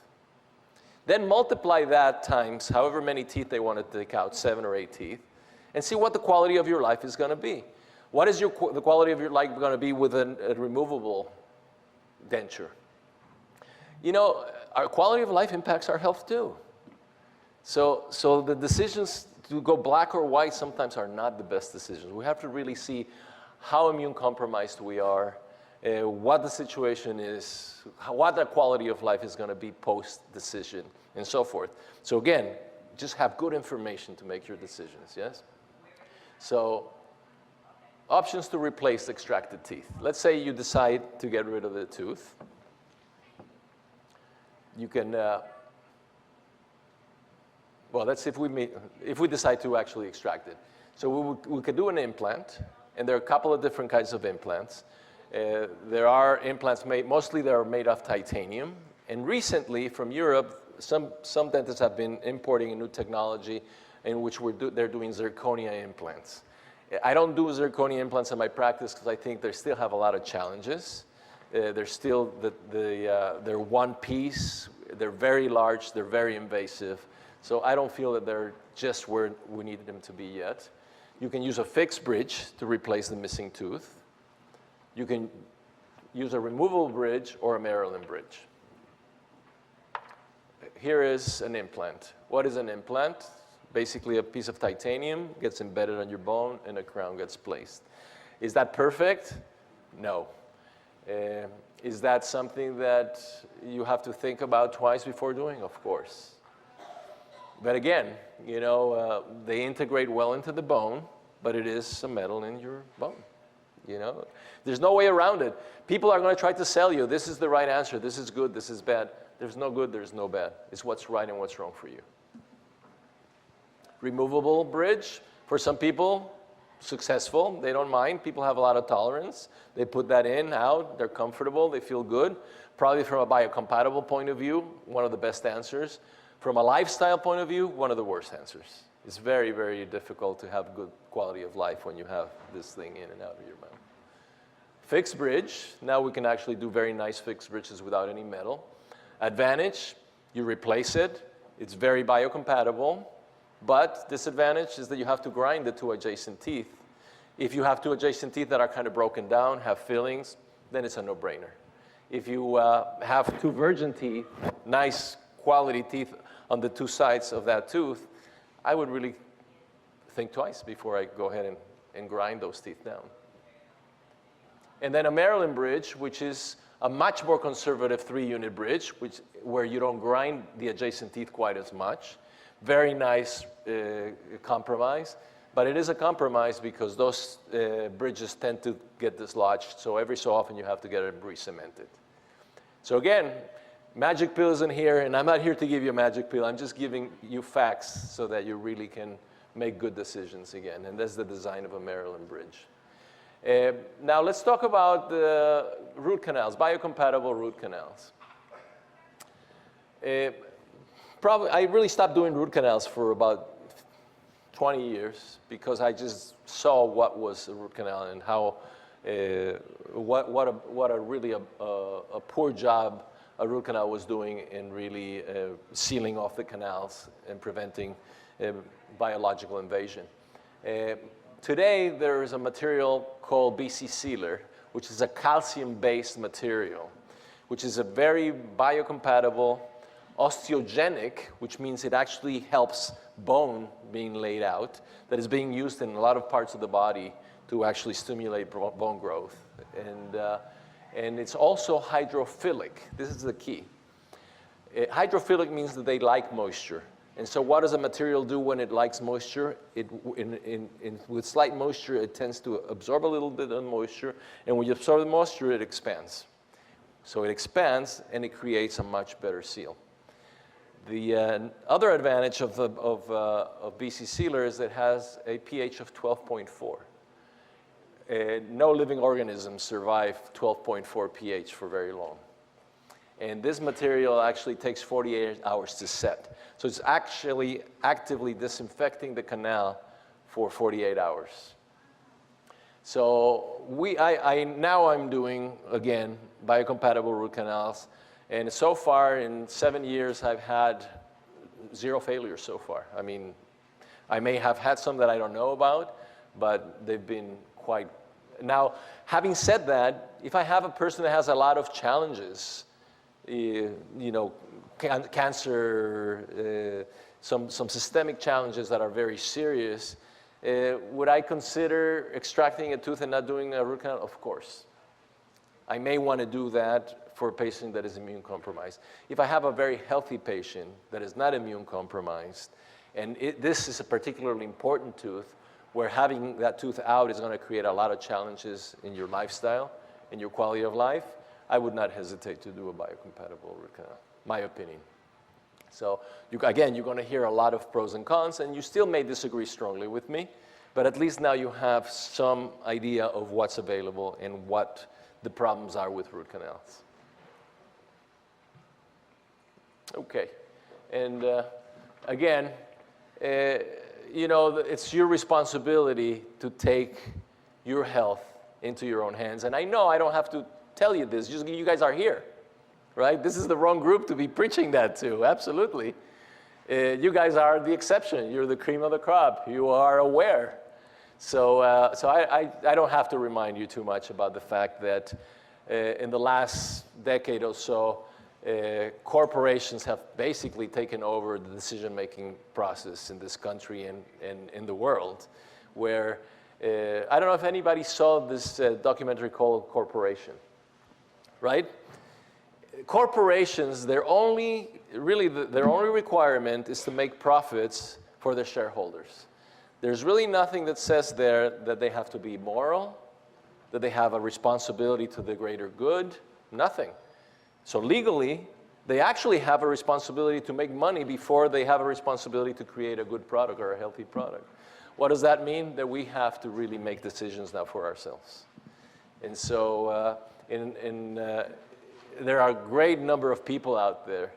Then multiply that times however many teeth they want to take out, 7 or 8 teeth, and see what the quality of your life is going to be. What is the quality of your life going to be with a removable denture? You know, our quality of life impacts our health too. So the decisions to go black or white sometimes are not the best decisions. We have to really see how immune compromised we are, what the situation is, what the quality of life is going to be post-decision, and so forth. So again, just have good information to make your decisions, yes? So options to replace extracted teeth. Let's say you decide to get rid of the tooth. You can, well, let's see if we decide to actually extract it. So we could do an implant, and there are a couple of different kinds of implants. There are implants made, mostly they are made of titanium. And recently, from Europe, some dentists have been importing a new technology in which they're doing zirconia implants. I don't do zirconia implants in my practice because I think they still have a lot of challenges. They're still, they're one piece. They're very large, they're very invasive. So I don't feel that they're just where we needed them to be yet. You can use a fixed bridge to replace the missing tooth. You can use a removable bridge or a Maryland bridge. Here is an implant. What is an implant? Basically a piece of titanium gets embedded on your bone and a crown gets placed. Is that perfect? No. Is that something that you have to think about twice before doing? Of course. But again, you know, they integrate well into the bone, but it is a metal in your bone. You know, there's no way around it. People are going to try to sell you, this is the right answer, this is good, this is bad. There's no good, there's no bad. It's what's right and what's wrong for you. Removable bridge, for some people, successful. They don't mind. People have a lot of tolerance. They put that in, out, they're comfortable, they feel good. Probably from a biocompatible point of view, one of the best answers. From a lifestyle point of view, one of the worst answers. It's very, very difficult to have good quality of life when you have this thing in and out of your mouth. Fixed bridge, now we can actually do very nice fixed bridges without any metal. Advantage, you replace it. It's very biocompatible. But disadvantage is that you have to grind the two adjacent teeth. If you have two adjacent teeth that are kind of broken down, have fillings, then it's a no-brainer. If you have two virgin teeth, nice quality teeth on the two sides of that tooth, I would really think twice before I go ahead and grind those teeth down. And then a Maryland bridge, which is a much more conservative 3-unit bridge, where you don't grind the adjacent teeth quite as much. Very nice compromise, but it is a compromise because those bridges tend to get dislodged, so every so often you have to get it re-cemented. So again, magic pill isn't here, and I'm not here to give you a magic pill. I'm just giving you facts so that you really can make good decisions again, and that's the design of a Maryland bridge. Now let's talk about the root canals, biocompatible root canals. I really stopped doing root canals for about 20 years because I just saw what was a root canal and how what a really a poor job a root canal was doing in really sealing off the canals and preventing biological invasion. Today there is a material called BC Sealer, which is a calcium-based material, which is a very biocompatible, osteogenic, which means it actually helps bone being laid out, that is being used in a lot of parts of the body to actually stimulate bone growth. And it's also hydrophilic. This is the key. Hydrophilic means that they like moisture. And so what does a material do when it likes moisture? With slight moisture, it tends to absorb a little bit of moisture, and when you absorb the moisture, it expands. So it expands, and it creates a much better seal. The other advantage of BC Sealer is that it has a pH of 12.4. No living organisms survive 12.4 pH for very long. And this material actually takes 48 hours to set. So it's actually actively disinfecting the canal for 48 hours. So now I'm doing, again, biocompatible root canals. And so far, in 7 years, I've had 0 failures so far. I mean, I may have had some that I don't know about, but they've been quite. Now, having said that, if I have a person that has a lot of challenges, you know, cancer, some systemic challenges that are very serious, would I consider extracting a tooth and not doing a root canal? Of course. I may want to do that for a patient that is immune compromised. If I have a very healthy patient that is not immune compromised, and this is a particularly important tooth, where having that tooth out is going to create a lot of challenges in your lifestyle, in your quality of life, I would not hesitate to do a biocompatible root canal, my opinion. So again, you're going to hear a lot of pros and cons, and you still may disagree strongly with me, but at least now you have some idea of what's available and what the problems are with root canals. Okay, and again, you know, it's your responsibility to take your health into your own hands. And I know I don't have to tell you this, just you guys are here. right? This is the wrong group to be preaching that to, absolutely. You guys are the exception. You're the cream of the crop. You are aware. So I don't have to remind you too much about the fact that in the last decade or so, corporations have basically taken over the decision-making process in this country and in the world, where I don't know if anybody saw this documentary called Corporation, right? Corporations, their only requirement is to make profits for their shareholders. There's really nothing that says there that they have to be moral, that they have a responsibility to the greater good, nothing. So legally, they actually have a responsibility to make money before they have a responsibility to create a good product or a healthy product. What does that mean? That we have to really make decisions now for ourselves. And so there are a great number of people out there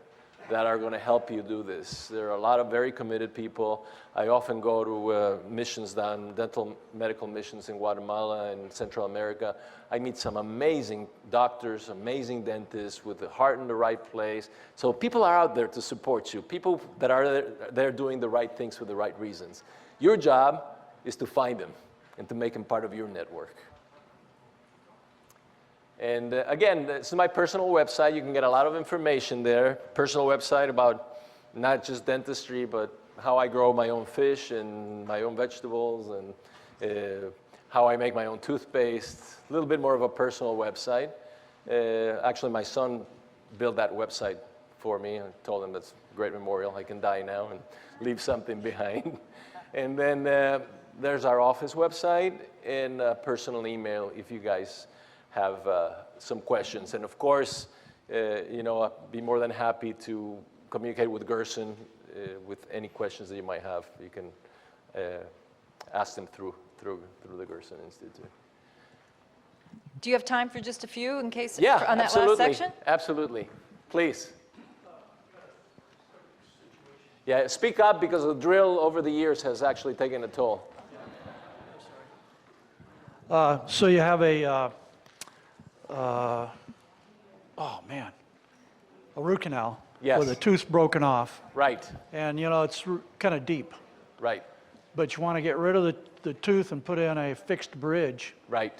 that are going to help you do this. There are a lot of very committed people. I often go to missions down, dental medical missions in Guatemala and Central America. I meet some amazing doctors, amazing dentists with the heart in the right place. So people are out there to support you, people that are there doing the right things for the right reasons. Your job is to find them and to make them part of your network. And again, this is my personal website. You can get a lot of information there. Personal website about not just dentistry, but how I grow my own fish and my own vegetables and how I make my own toothpaste. A little bit more of a personal website. Actually, my son built that website for me. I told him that's a great memorial. I can die now and leave something behind. And then there's our office website and personal email if you guys have some questions. And of course, I'd be more than happy to communicate with Gerson with any questions that you might have. You can ask them through the Gerson Institute. Do you have time for just a few in case Yeah, on that absolutely. last section? Absolutely. Please. Yeah, speak up because the drill over the years has actually taken a toll. So you have a root canal Yes. with a tooth broken off, Right, and it's kind of deep, right, but you want to get rid of the tooth and put in a fixed bridge. right.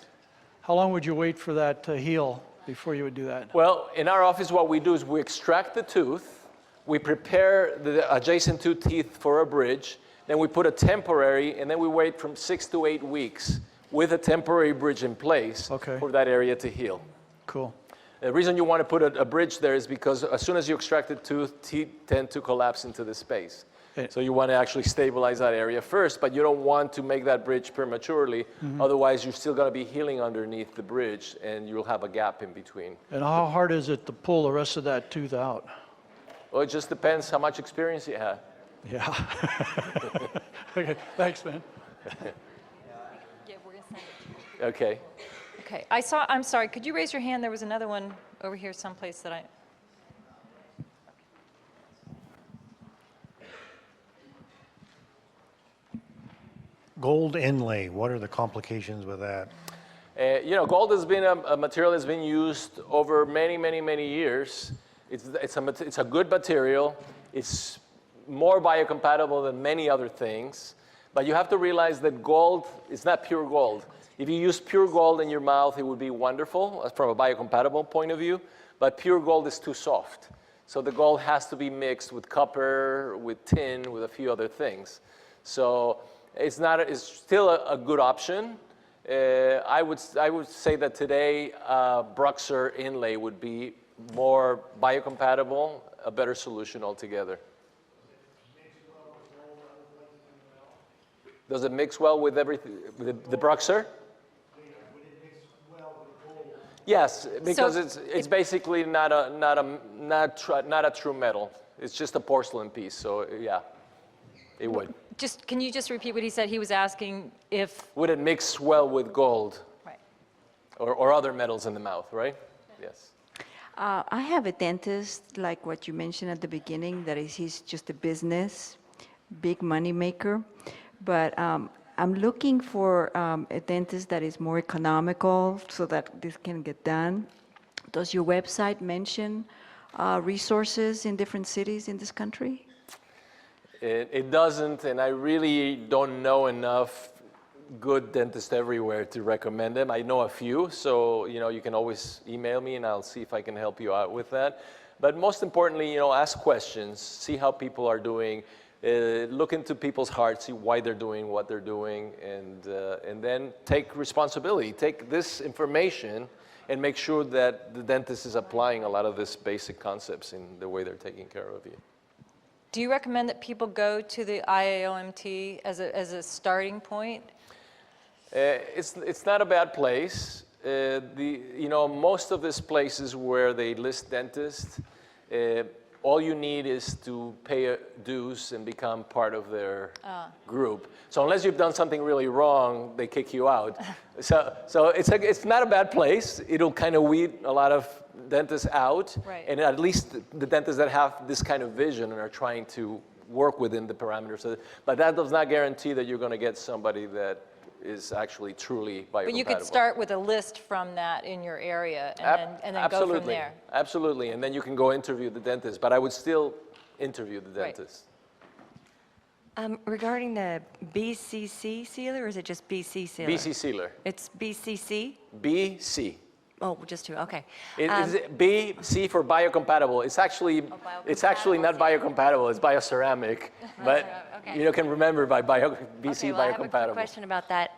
How long would you wait for that to heal before you would do that? Well, in our office, what we do is we extract the tooth, we prepare the adjacent two teeth for a bridge, then we put a temporary, and then we wait from 6 to 8 weeks with a temporary bridge in place for that area to heal. Cool. The reason you want to put a bridge there is because as soon as you extract the tooth, teeth tend to collapse into the space. So you want to actually stabilize that area first, but you don't want to make that bridge prematurely. Otherwise, you're still going to be healing underneath the bridge, and you'll have a gap in between. And how hard is it to pull the rest of that tooth out? Well, it just depends how much experience you have. Yeah. Okay, thanks, man. Yeah, we're going to send it. Okay. Okay, I'm sorry, could you raise your hand? There was another one over here someplace that Gold inlay, what are the complications with that? Gold has been a material that's been used over many, many, many years. It's a good material. It's more biocompatible than many other things. But you have to realize that gold is not pure gold. If you use pure gold in your mouth, it would be wonderful from a biocompatible point of view. But pure gold is too soft. So the gold has to be mixed with copper, with tin, with a few other things. So it's still a good option. I would say that today Bruxer inlay would be more biocompatible, a better solution altogether. Does it mix well with everything? The Bruxer? Yes, because it's basically not a true metal. It's just a porcelain piece. So yeah, it would. can you just repeat what he said? He was asking if... Would it mix well with gold? Right. Or other metals in the mouth, right? Yes. I have a dentist, like what you mentioned at the beginning, that he's just a business, big money maker. But I'm looking for a dentist that is more economical so that this can get done. Does your website mention resources in different cities in this country? It doesn't, and I really don't know enough good dentists everywhere to recommend them. I know a few, so you can always email me and I'll see if I can help you out with that. But most importantly, ask questions, see how people are doing, look into people's hearts, see why they're doing what they're doing, and then take responsibility. Take this information and make sure that the dentist is applying a lot of these basic concepts in the way they're taking care of you. Do you recommend that people go to the IAOMT as a starting point? It's not a bad place. Most of these places where they list dentists, all you need is to pay dues and become part of their group. So unless you've done something really wrong, they kick you out. So it's not a bad place. It'll kind of weed a lot of dentists out. Right. And at least the dentists that have this kind of vision and are trying to work within the parameters. But that does not guarantee that you're going to get somebody that is actually truly biocompatible. But you could start with a list from that in your area and then go from there. Absolutely, and then you can go interview the dentist, but I would still interview the Right. dentist. Regarding the BCC sealer, or is it just BC sealer? BC sealer. It's BCC? BC. Oh, just two, okay. Is BC for biocompatible. It's actually not biocompatible. It's bioceramic, but okay. you can remember by BC Okay, well, I have a biocompatible. quick question about that.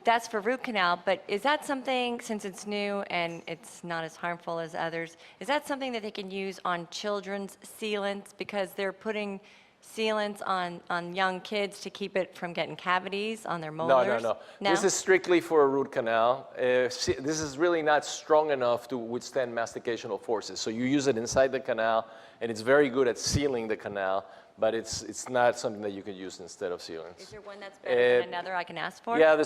That's for root canal, but is that something, since it's new and it's not as harmful as others, is that something that they can use on children's sealants because they're putting sealants on young kids to keep it from getting cavities on their molars? No. This is strictly for a root canal. This is really not strong enough to withstand masticational forces. So you use it inside the canal, and it's very good at sealing the canal, but it's not something that you could use instead of sealants. Is there one that's better than another I can ask for? Yeah,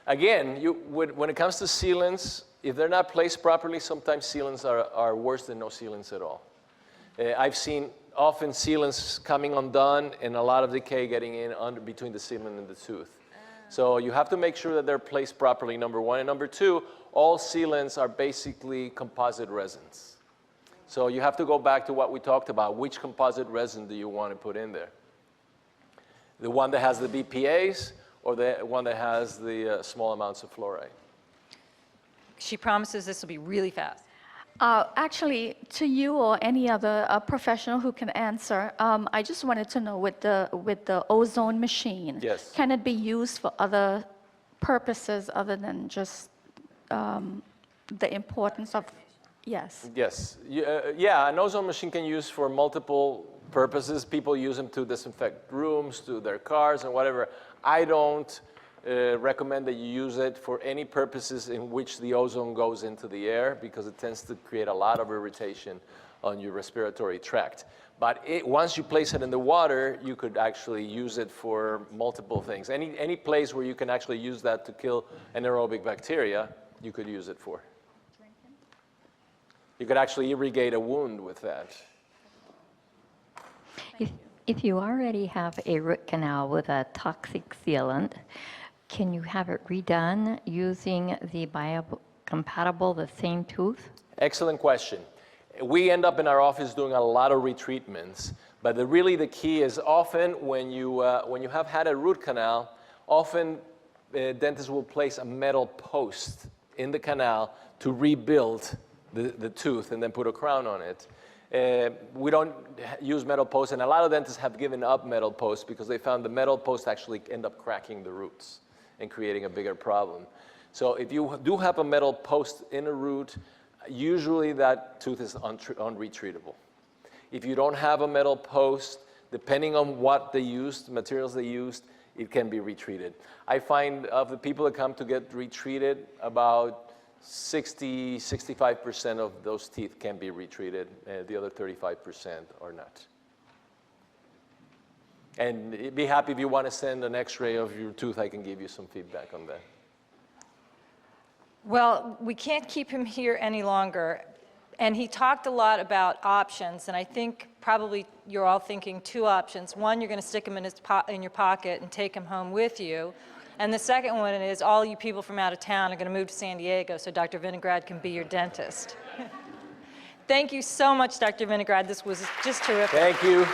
again, when it comes to sealants, if they're not placed properly, sometimes sealants are worse than no sealants at all. I've seen often sealants coming undone and a lot of decay getting in between the sealant and the tooth. So you have to make sure that they're placed properly, number one. And number two, all sealants are basically composite resins. So you have to go back to what we talked about. Which composite resin do you want to put in there? The one that has the BPAs or the one that has the small amounts of fluoride? She promises this will be really fast. Actually, to you or any other professional who can answer, I just wanted to know with the ozone machine, Yes. can it be used for other purposes other than just the importance of, yes? Yes. Yeah, an ozone machine can use for multiple purposes. People use them to disinfect rooms, to their cars and whatever. I don't recommend that you use it for any purposes in which the ozone goes into the air because it tends to create a lot of irritation on your respiratory tract. But once you place it in the water, you could actually use it for multiple things. Any place where you can actually use that to kill anaerobic bacteria, you could use it for. You could actually irrigate a wound with that. If you already have a root canal with a toxic sealant, can you have it redone using the biocompatible, the same tooth? Excellent question. We end up in our office doing a lot of retreatments, but really the key is often when you have had a root canal, often dentists will place a metal post in the canal to rebuild the tooth and then put a crown on it. We don't use metal posts, and a lot of dentists have given up metal posts because they found the metal posts actually end up cracking the roots and creating a bigger problem. So if you do have a metal post in a root, usually that tooth is unretreatable. If you don't have a metal post, depending on what they used, materials they used, it can be retreated. I find of the people that come to get retreated, about 65% of those teeth can be retreated, the other 35% are not. And be happy if you want to send an x-ray of your tooth, I can give you some feedback on that. Well, we can't keep him here any longer. And he talked a lot about options, and I think probably you're all thinking two options. One, you're going to stick him in your pocket and take him home with you. And the second one is all you people from out of town are going to move to San Diego so Dr. Vinograd can be your dentist. Thank you so much, Dr. Vinograd. This was just terrific. Thank you.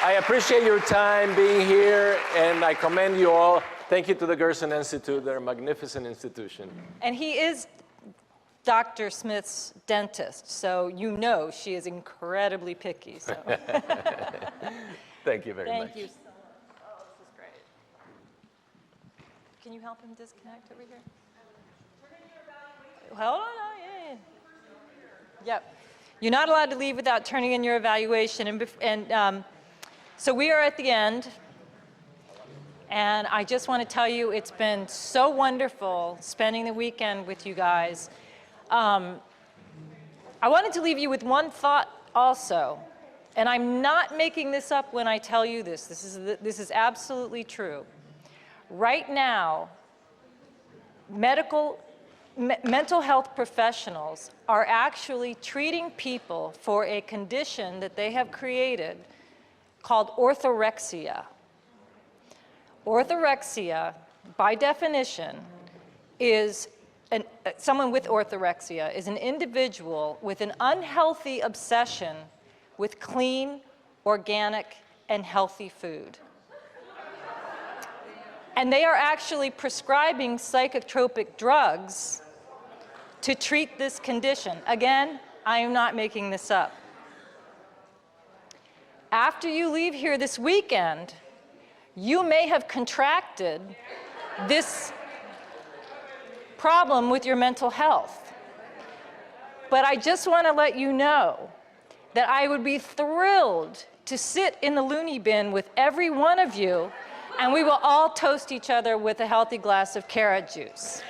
I appreciate your time being here, and I commend you all. Thank you to the Gerson Institute. They're a magnificent institution. And he is Dr. Smith's dentist, so you know she is incredibly picky. So. Thank you very much. Thank you so much. Oh, this is great. Can you help him disconnect over here? Hold on, yeah. Yep. You're not allowed to leave without turning in your evaluation. So we are at the end. And I just want to tell you, it's been so wonderful spending the weekend with you guys. I wanted to leave you with one thought also. And I'm not making this up when I tell you this. This is absolutely true. Right now, mental health professionals are actually treating people for a condition that they have created called orthorexia. Orthorexia, by definition, is someone with orthorexia is an individual with an unhealthy obsession with clean, organic, and healthy food. And they are actually prescribing psychotropic drugs to treat this condition. Again, I am not making this up. After you leave here this weekend, you may have contracted this problem with your mental health. But I just want to let you know that I would be thrilled to sit in the loony bin with every one of you, and we will all toast each other with a healthy glass of carrot juice.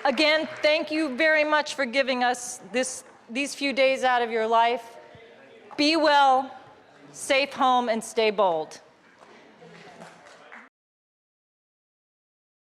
Again, thank you very much for giving us these few days out of your life. Be well, safe home, and stay bold.